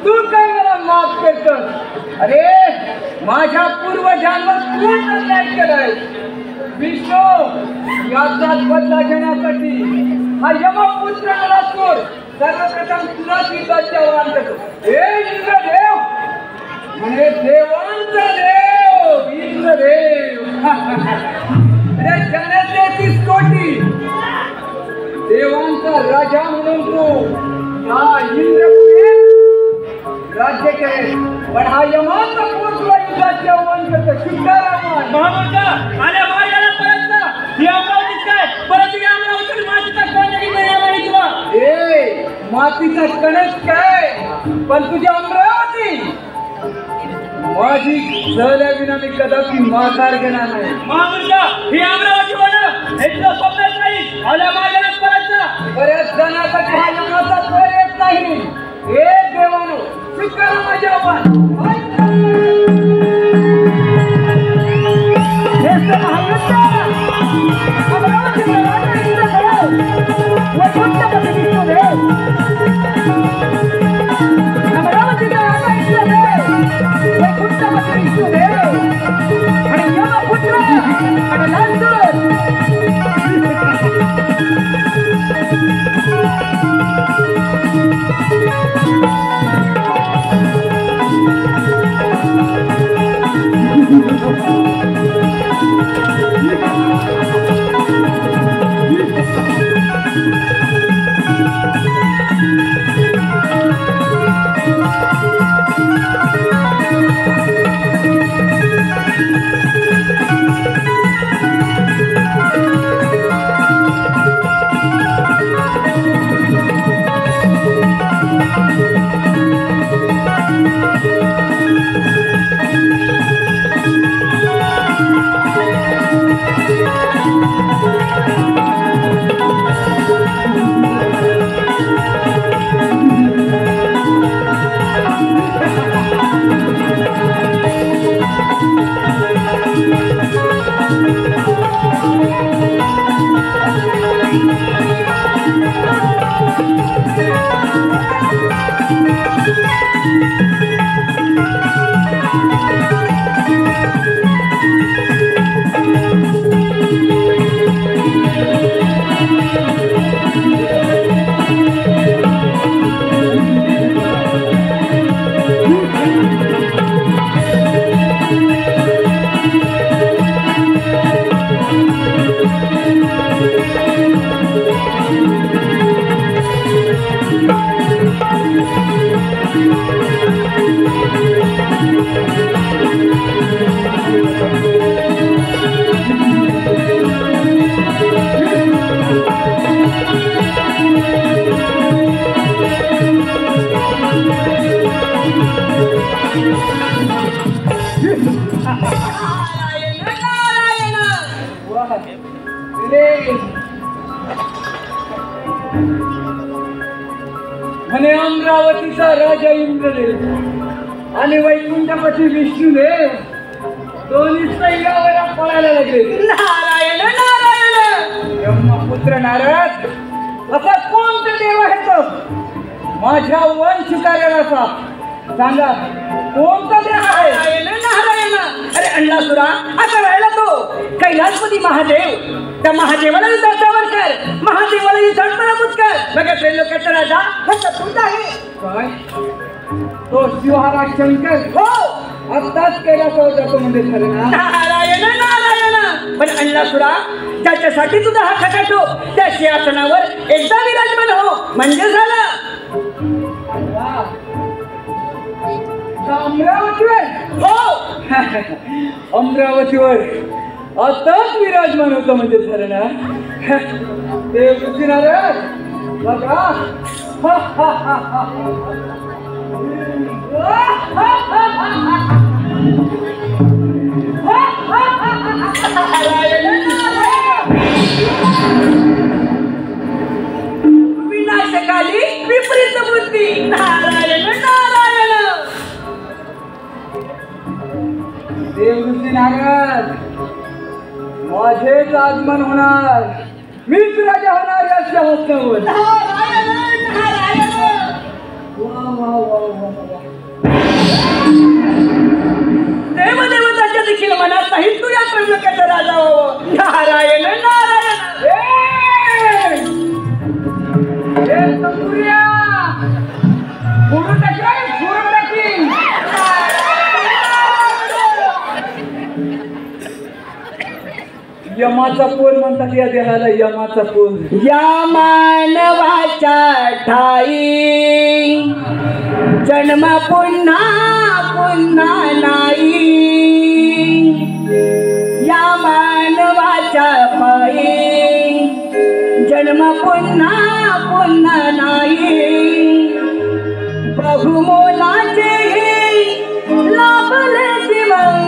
तू काय मला माफ करतोस? अरे माझ्या पूर्वजांवर तू अन्याय केलाय. विष्णू, याचा बदला घेण्यासाठी हा यमपुत्र नरासूर सर्वप्रथम तुलाच युद्धाचे आव्हान करतो. हे इंद्रदेव म्हणजे देवांचा देव, इंद्रदेव. अरे जगातले 30 कोटी देवांचा राजा म्हणून तू या इंद्रपुरीत राज्य केले, पण हा यमाचा पुत्र युद्धाचे आव्हान करतो. शुद्धारामान महामंडळ आल्या मायाला परत जा. ही अमरावतीच काय परत या अमरावती मातीचा कोणतरी नाही तुला. ए मातीचा कणच काय, पण तुझी अमरावती माझी सहल्या विना मी कदापि माघार घेणार नाही. महामंडळ ही अमरावती होणं हे तुझं स्वप्नच नाही. आल्या मायाला परत जा. बऱ्याच जणांसाठी हा यमाचा तोल येत नाही. हे देवानो, स्वीकार माझे आव्हान. वाह. रे. म्हणे अमरावतीचा राजा इंद्रदेव आणि वैकुंठपती विष्णुदेव दोन्ही सैन्यावर पळायला लागले. नारायण नारायण. ब्रह्मपुत्र नारद असा कोणता देव आहे तो माझ्या वंश कार्याचा सांगा कोणता देव आहे. नारायण नारायण. अरे अण्णासुरा असा राहिला तो कैलासपती महादेव. त्या महादेवाला युद्धावर कर. महादेवाला युद्धात पराभूत कर. बघा त्रैलोक्याचा राजा हा सपूत आहे. काय तो शिवहारा शंकर हो आत्ताच कैलासावर जातो म्हणजे खरं ना. नारायण नारायण. पण अण्णासुरा ज्याच्यासाठी तुझा हा खटाटो त्या सिंहासनावर एकदा विराजमान हो म्हणजे झालं. वा. अमरावतीवर हो अमरावतीवर आताच विराजमान होतं म्हणजे खरं ना. ते बुद्धिनार बघा. विनाशकाली विपरीत बुद्धी. नारायण नारायण. देवऋषी नारद माझेच आगमन होणार. मीच राजा होणार या शहरावर. नारायण नारायण. वा वा वा वा वा. देवदेवताच्या देखील मनात नाही तू या त्रैलोक्याचा राजा हो. नारायण नारायण. यमाचा पोर म्हणतात या देहाला यमाचा पोर. या मानवाच्या ठाई जन्म पुन्हा पुन्हा नाही. या मानवाच्या पायी जन्म पुन्हा पुन्हा नाही. बहुमोलाचे लाभले जीवन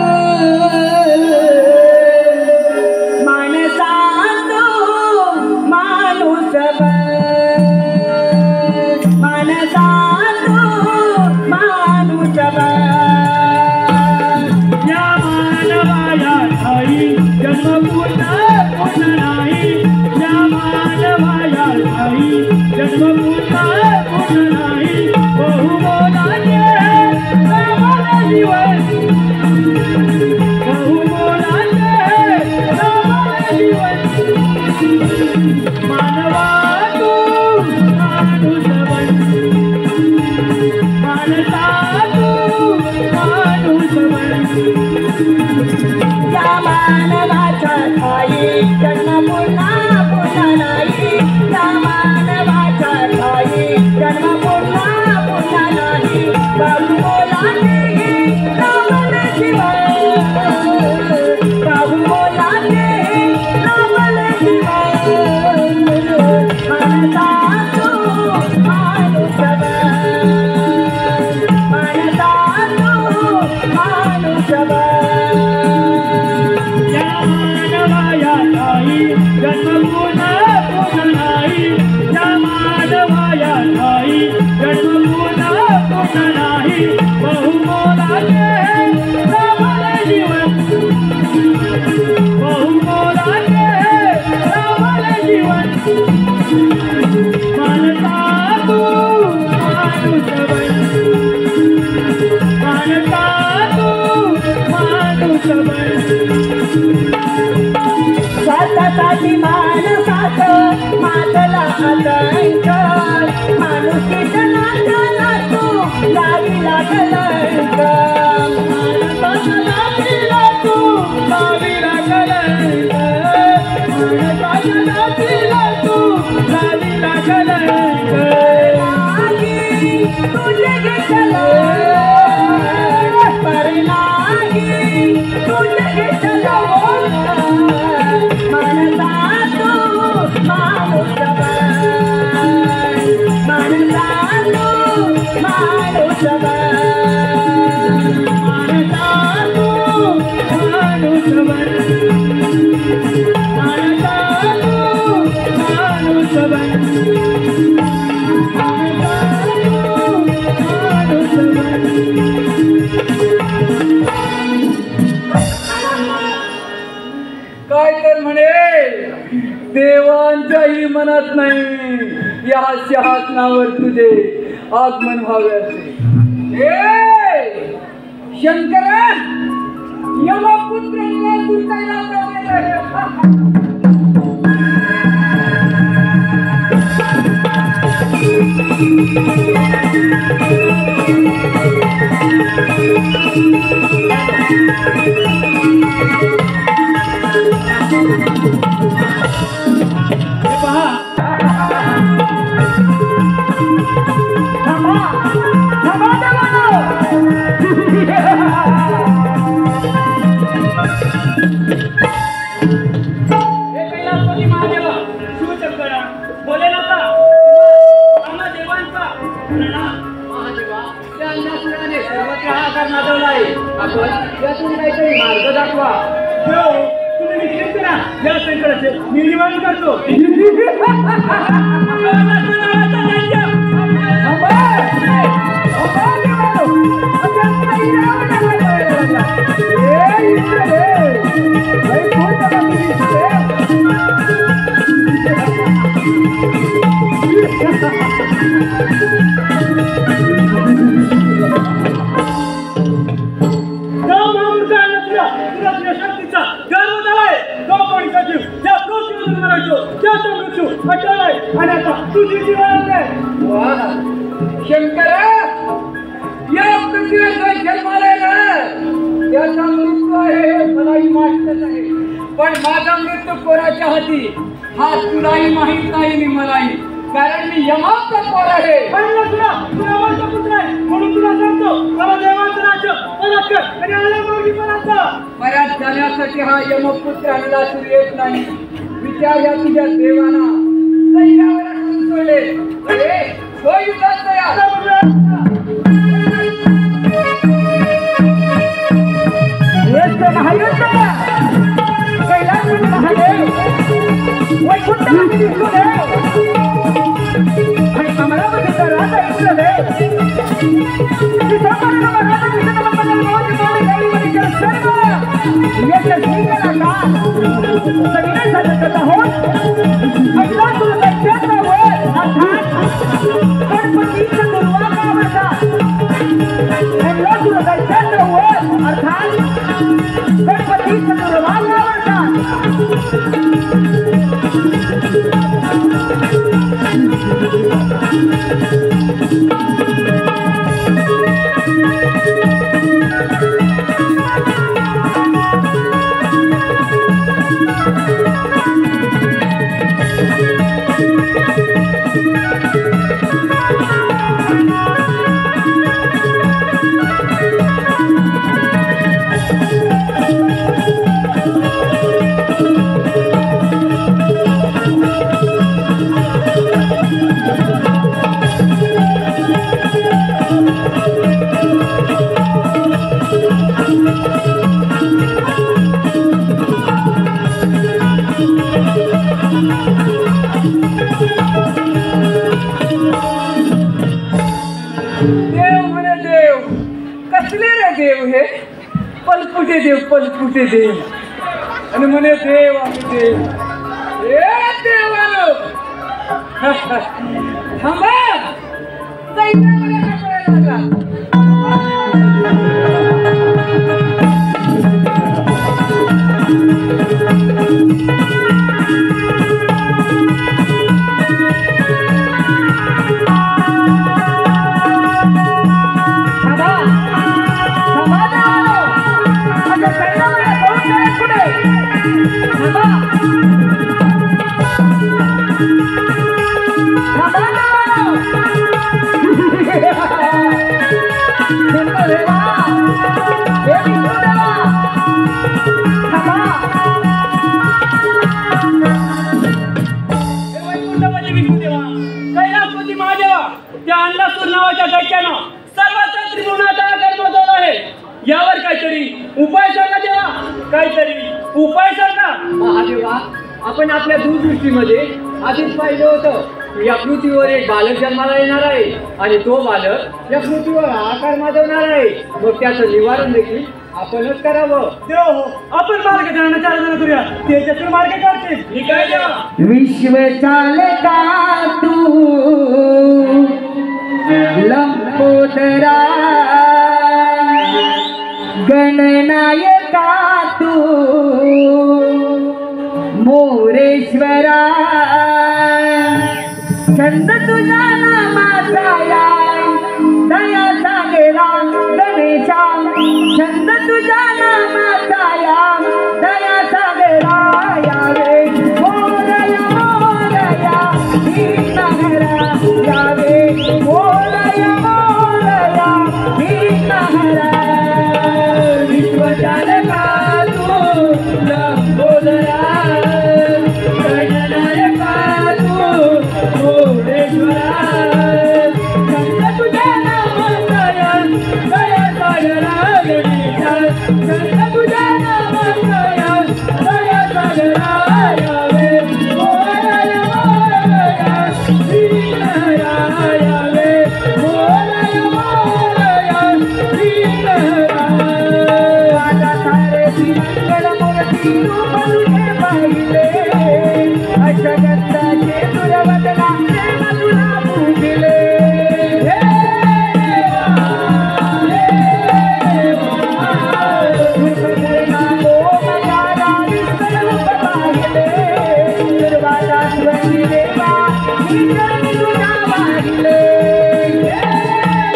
काय तर म्हणे देवांच्याही मनात नाही या सिंहासनावर तुझे आगमन व्हावे असे. शंकरा यमपुत्रांना तुटायला यातून काहीतरी मार्ग दाखवा. तुम्ही निश्चित करा या संकटाचे मी निवारण करतो. शंकरा या पृथ्वीवर जन्माला ना त्याचा मृत्यू आहे मलाही माहीतच आहे, पण माझा मृत्यू कोणाच्या हाती हा तुलाही माहीत नाही आणि मलाही, कारण मी यमाचा पोर आहे. म्हणून तुला सांगतो मला देवाचं राज्य परत कर आणि परत जाण्यासाठी हा यमपुत्र आणला तू येत नाही. विचार या तुझ्या देवाना सैन्यावर आणून सोडले तो युद्धात तयार. पलपुटे देव आणि म्हणे देव आम्ही देव. देवानो थांबा यावर काहीतरी उपाय सांगा देवा, काहीतरी उपाय सांगा. महादेवा, आपण आपल्या दूरदृष्टीमध्ये आधीच पाहिलं होतं या पृथ्वीवर एक बालक जन्माला येणार आहे आणि तो बालक या पृथ्वीवर आकार माजवणार आहे. मग त्याचं निवारण देखील आपणच करावं. देव हो, आपण मार्ग जणांना 4 जण करूया, त्याच्यातून मार्ग काढतील. ठीक आहे देवा. विश्व चालका तू लंबोदरा गणनायका तू मोरेश्वरा छंद तुझा नामाचा या दया सागरा गणेशा छंद तुझा नामाचा या दया सागरा यावे मोरया मोरया दीनहरा यावे मोरया मोरया दीनहरा विश्वचालका तू लंबोदरा गणनायका तू मोरेश्वरा छंद तुझा नामाचा या दया सागरा गणेशा छंद तुझा नामाचा या दया सागरा यावे मोरया मोरया दीनहरा यावे मोरया मोरया दीनहरा राजा सारे श्रीमंगल मूर्ती रूप तुझे पाहिले अष्टगंधाचे तुरवदना प्रेम तुला पूजिले हे देवा ओम दादा विष्णु रूप पाहिले दुर्वादा स्वयं देवा ईश्वरी तुझा वाहिले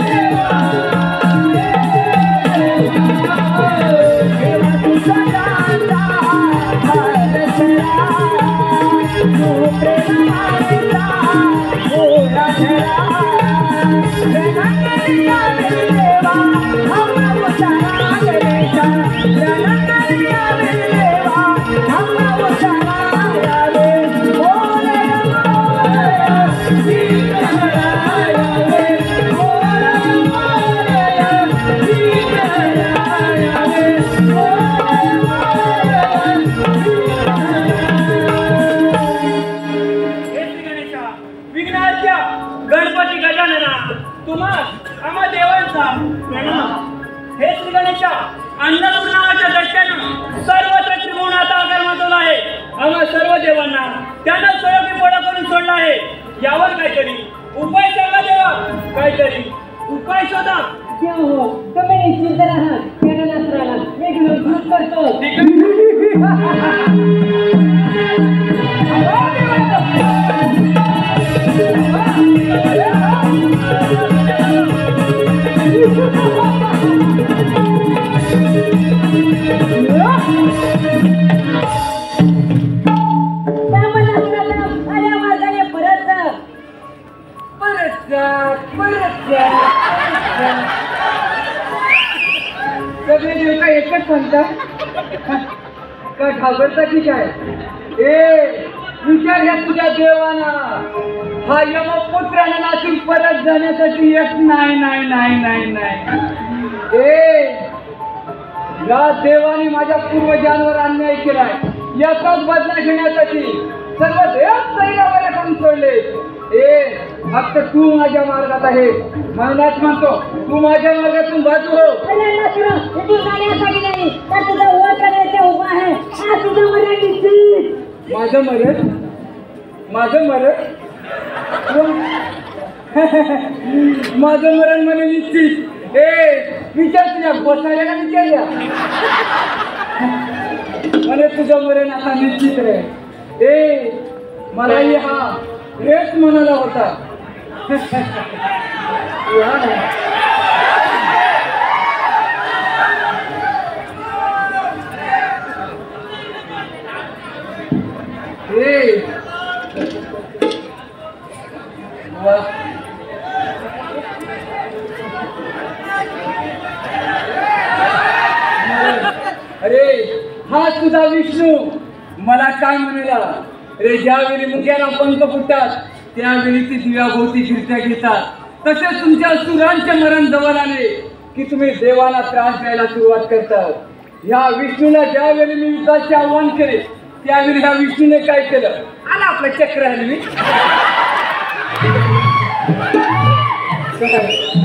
देवा तुझा दाता हरसरा तू प्रेमाचा ओला धरा रणकलिया देवा हम उतारा गणेशा रणकलिया देवा हम उतारा यावे मोरया मोरया दीनहरा यावे मोरया मोरया दीनहरा यावे मोरया मोरया हे श्री गणेशा, विघ्नाच्या गणपती गजानना तुम्हा आम्हा देवांचा प्रणाम. हे श्री गणेशा, अन्नपूर्णा नावाच्या दट्ट्यानं सर्वत्र त्रिभुवनाचा आकार माजवला आहे. आम्हा सर्व देवांना त्यानं स्वयंकी पोळा करून सोडला आहे. यावर काहीतरी उपाय सांगा देवा, काहीतरी उपाय शोधा. देव हो, तुम्ही निश्चिंत राहा. गणनास्त्राला एक मजबूत करतो. आल्या मार्गाने परत जा. परत जा परत जा सगळे देव काय एकच म्हणतात का घाबरता की काय ए विचार ह्या तुझ्या देवाना हा यमपुत्रानं नाचून परत जाण्यासाठी एक नाही नाही नाही नाही नाही ए या देवाने माझ्या पूर्वजांवर अन्याय केलाय. याचाच बदला घेण्यासाठी सर्व देव सैन्यावर करून सोडले. ए फक्त तू माझ्या मार्गात आहे म्हणूनच म्हणतो तू माझ्या मार्गातून बाजू हो. गणनास्त्र इथून जाण्यासाठी नाही तर तुझा वध करायचा उभा आहे. हा तुझा मरण निश्चित. माझं मरण माझं मरण माझं मरण म्हणे निश्चित. ए विचार तुझ्या बसायला विचारल्या म्हणे तुझं मरण आता निश्चित रे. ए मलाही हा हेच म्हणाला होता. ए वा अरे हा तुझा विष्णू मला काय म्हणेला रे. ज्यावेळी मुंग्याला पंख फुटतात त्यावेळी ती दिव्याभोवती गिरत्या घेतात. तसेच तुमच्या सुरांचे मरण जवळ आले की तुम्ही देवाला त्रास द्यायला सुरुवात करतात. ह्या विष्णूला ज्यावेळी मी युद्धाचे आव्हान केले त्यावेळी ह्या विष्णूने काय केलं. आला आपलं चक्र हलवी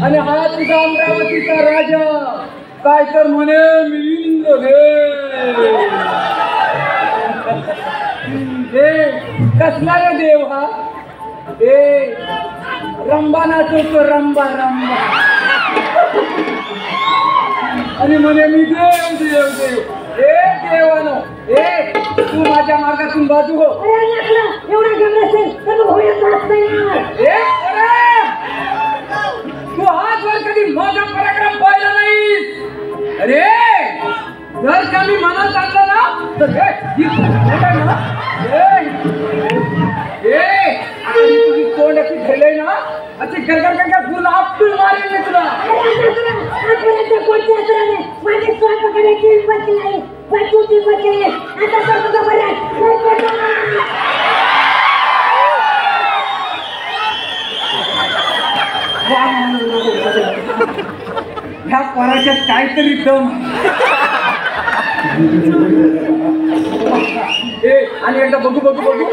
आणि हा तुझा अमरावतीचा राजा काय तर म्हणे मिलिंद कसला रे देव हा? रंबा नाचवतो रंबा रंबा आणि म्हणे मी देव देव देव देवानो तू माझ्या मार्गातून बाजू हो. तू आजवर कधी माझा पराक्रम पाहिला नाही. अरे जर का मी मनात आणलं ना तर तुझी तोंड अशी ठेवलंय ना अशी गरगर गरगर फुल आपटून मारेल मी तुला. ह्या पराच्यात काहीतरी दम. आणि एकदा बघू बघू बघू.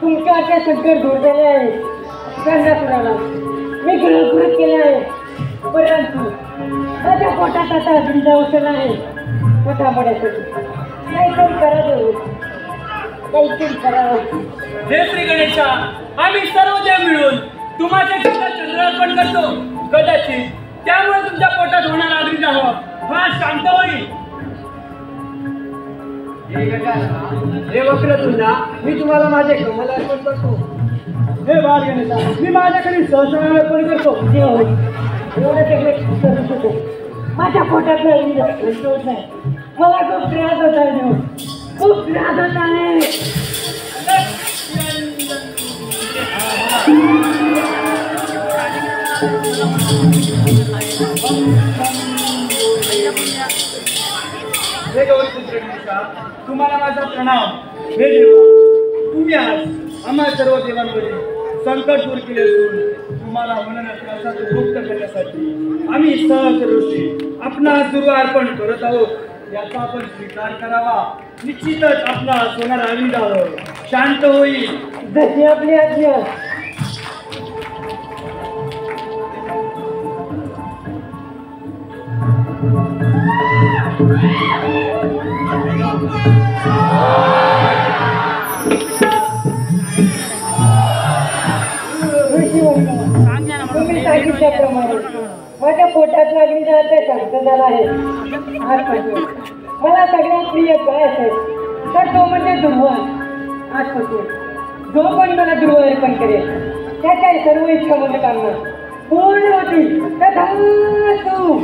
तुमच्या संकट दूर झाले आहे. मी गुरुकृत केले आहे, परंतु माझ्या पोटात आता अग्नीचा औषध आहे. पोटापड्यासाठी काहीतरी करा देऊ, काहीतरी करावं. हे श्री गणेशा, आम्ही सर्व देव मिळून तुम्हाला चंद्र अर्पण करतो. कदाचित त्यामुळे तुमच्या पोटात होणारा अग्नीचा हा शांत होईल. हे वक्रतुंडा, मी तुम्हाला माझे कमल अर्पण करतो. हे बाल गणेशा, मी माझ्याकडे सहस्र अर्पण करतो. एवढं सगळे करू शकतो. माझ्या पोटात नाही, मला खूप त्रास होत आहे देव, खूप त्रास होत आहे. हे गौरीपुत्र गणेशा, तुम्हाला माझा प्रणाम. हे देवा, तुम्ही आज आम्हा सर्व देवांवरील संकट दूर केले असून तुम्हाला होणाऱ्या त्रासातून मुक्त करण्यासाठी आम्ही सहज ऋषी आपणास दुर्व अर्पण करत आहोत. याचा आपण स्वीकार करावा. निश्चितच आपणास होणारा अग्निदाह शांत होईल. जशी आपली आज्ञा. तुम्ही सांगितल्याप्रमाणे माझ्या पोटात अग्निदाह शांत झाला आहे. मला सगळ्यात प्रिय काय असेल तर तो म्हणजे ध्रुव. आजपासून जो पण मला ध्रुव अर्पण करेल त्याच्या सर्व इच्छा मनोकामना पूर्ण होतील. तथास्तु.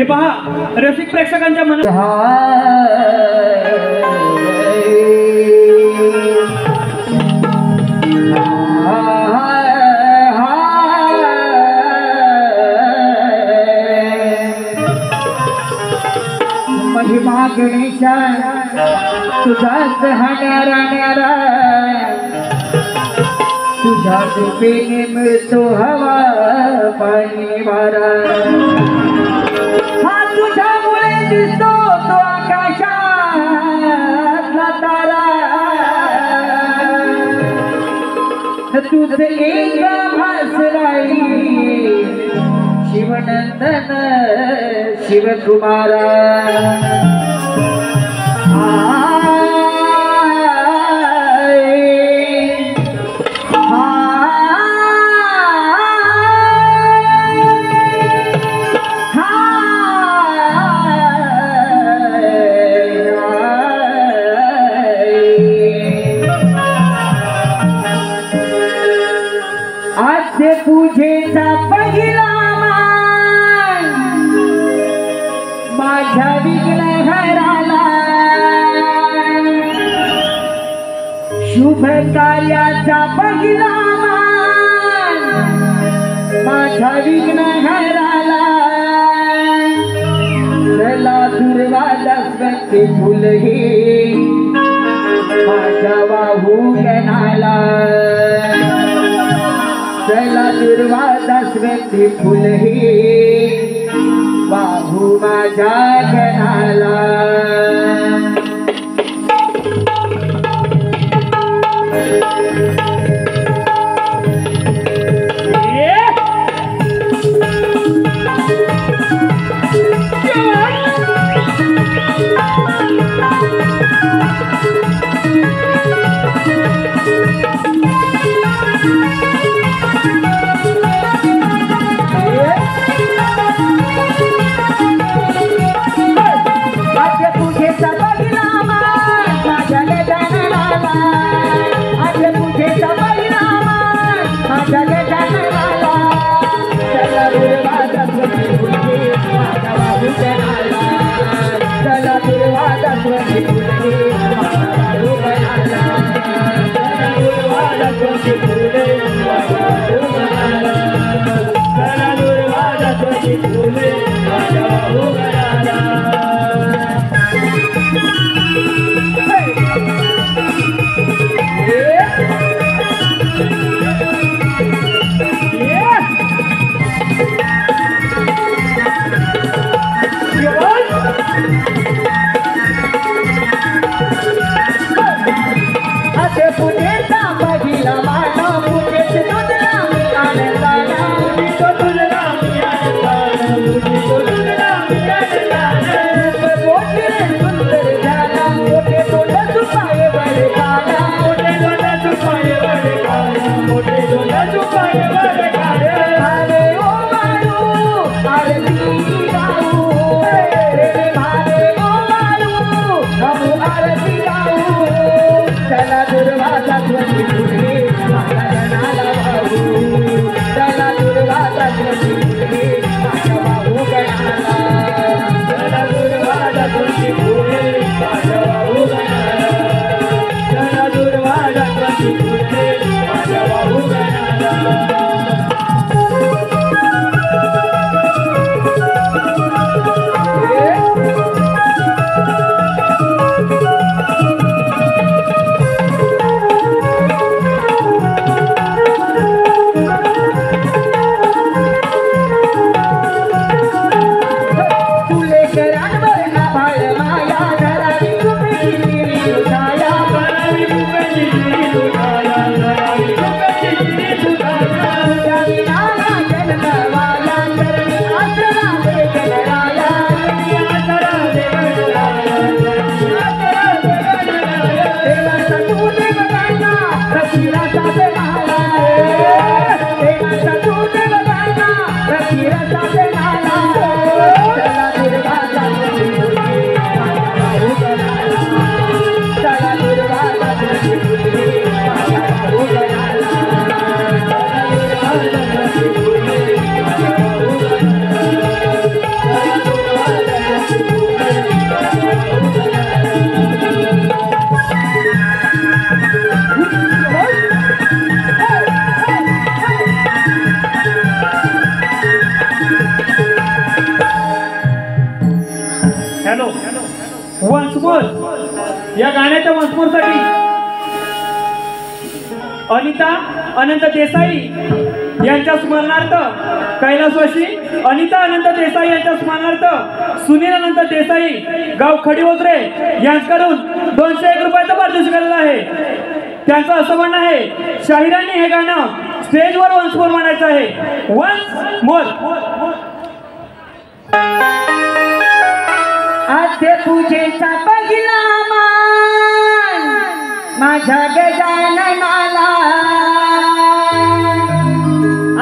पहा रसिक प्रेक्षकांच्या मनात महिमा गणेशा तुझाच हाणारा न्यारा तुझ्या कृपेने मिळतो हवा पाणी वारा हा तुझ्यामुळे दिसतो तो आकाशातला तारा तुझ एक भासराई शिवनंदन शिवकुमारा आज पूजेचा पहिला मान माझ्या विघ्नहराला शुभ कार्याचा पहिला मान माझ्या विघ्नहराला चला दुर्वादा स्वते फुल हे माझ्या वाहू गणाला चला दुर्वादा स्वते फुल हे वाहू माझ्या गणाला या गाण्याच्या मजकूरसाठी अनिता अनंत देसाई यांच्या स्मरणार्थ कैलासवासी अनिता अनंत देसाई यांच्या स्मरणार्थ सुनील अनंत देसाई गाव खडीवोजरे यांच्याकडून 201 रुपयाचं पारितोषिक आलेलं आहे. त्यांचं असं म्हणणं आहे शाहिरांनी हे गाणं स्टेजवर वन्स मोर म्हणायचं आहे. Once more. आद्य पूजेचा पहिला मान माझ्या गजाननाला.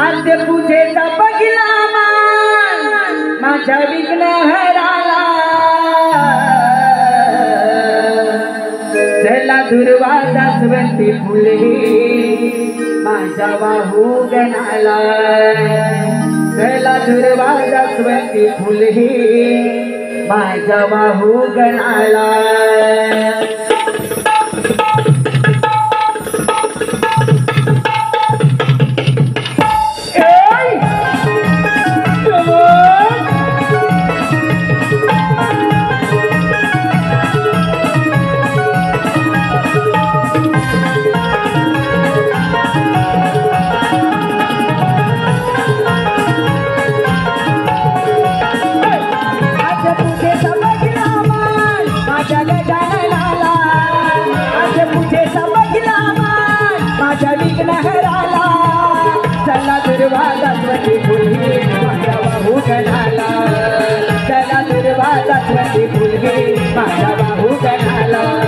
आद्य पूजेचा पहिला मान माझ्या विघ्नहराला. चला दुर्वा जास्वंती फुले माझ्या वाहू गणाला. चला दुर्वा जास्वंती फुले माझ्या वाहू गणाला. चला दुर्वा जास्वंती फुले माझ्या वाहू गणाला. चला दुर्वा जास्वंती फुले माझ्या वाहू गणाला.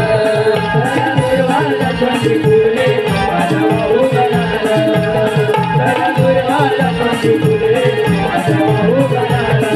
चला दुर्वा जास्वंती फुले माझ्या वाहू गणाला. चला दुर्वा जास्वंती फुले माझ्या वाहू गणाला.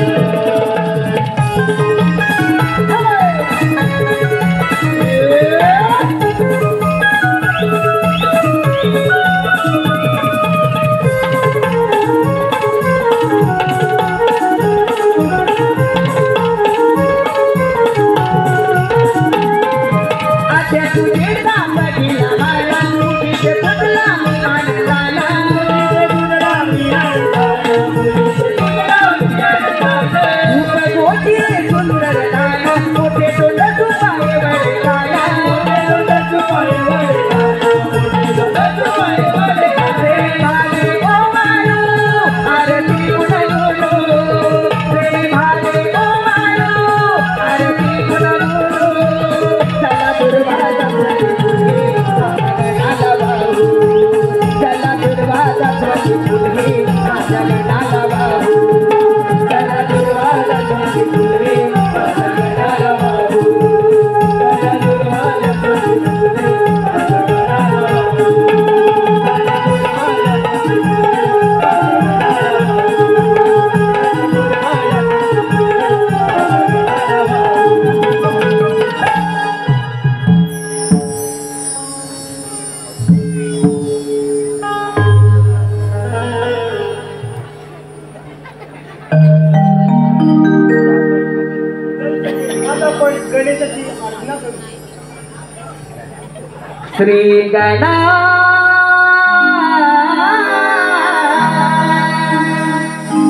श्री गणा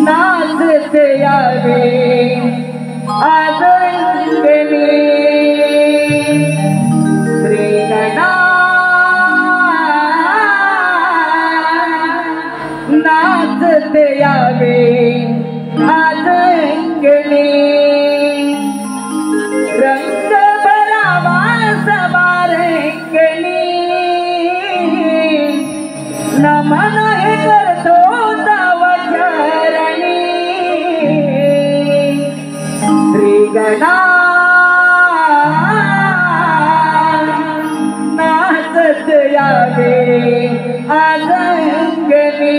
नाचते यावे आज अंगणी. श्री गणा नाचते यावे आज अंगणी. रंग भरावा सबारंगणी. नमन हे करतो तव चरणी. श्री गणा नाचत यावे आज अंगणी.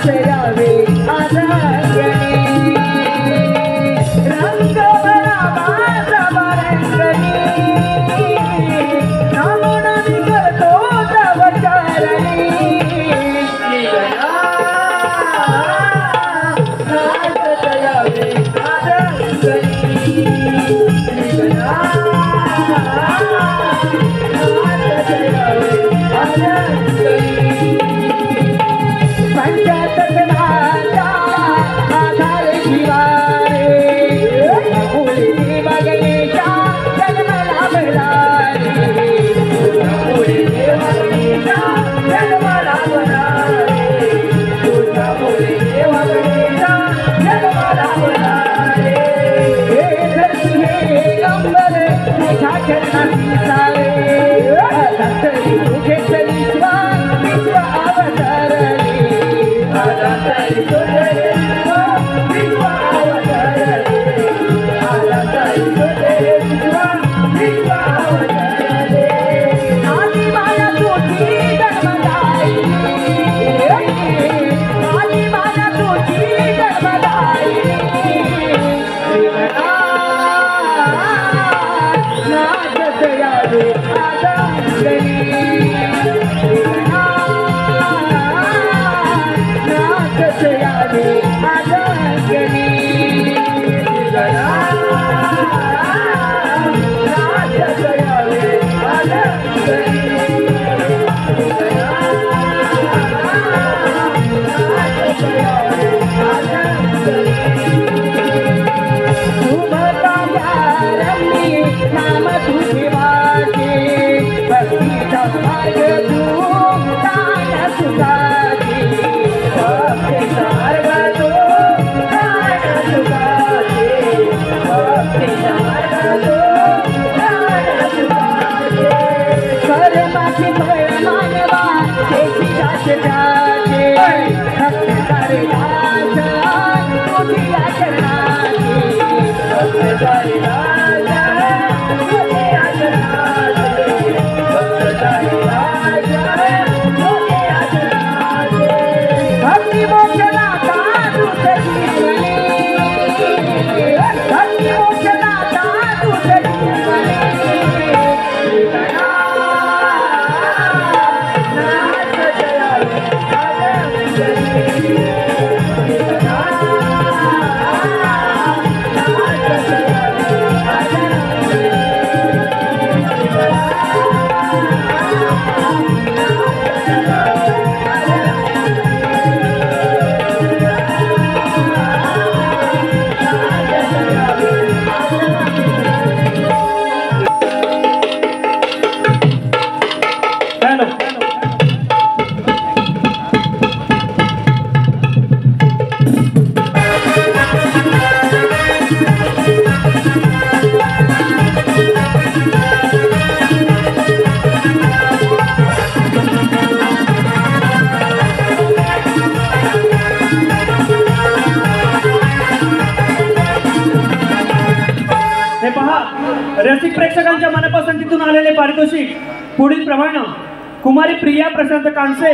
यावे आदरणी रंग बरा माझा बरंगणी नामोनानी करतो तवचारणी नाचत यावे आदरणी पंचतत्वाचा आधार शिवारे फुले गणेशा जन्मला भरारे फुले गणेशा जन्मला भरारे तुझा फुले गणेशा जन्मला भरारे हे धरती हे अंबर तुझ्या चरणाची सारे धरती तुझे विश्वा विश्व अवतरले धरती तुझे विश्व अवतरले धरती तुझे विश्व अवतरले आदि माया तुझी जन्मदायी आदि माया तुझी जन्मदायी नाचत यावे आदरणी नाचत यावे आदरणी नाचत यावे नाम तुझे वाटे भक्तीचा मार्ग तू दान सुखाचे भक्तीचा मार्ग तू दान सुखाचे भक्तीचा मार्ग तू दान सुखाचे कर्माची फळ मानवा त्याची जात जाते भक्त करे राजा तुझी आचरणाचे भक्त करे राजा भक्ति मोक्षना साधु सजीवने भक्ति मोक्षना साधु सजीवने नाचत यावे आदरणी हे पहा, रसिक प्रेक्षकांच्या मनपसंतीतून आलेले पारितोषिक पुढील प्रमाणे कुमारी प्रिया प्रशांत कांसे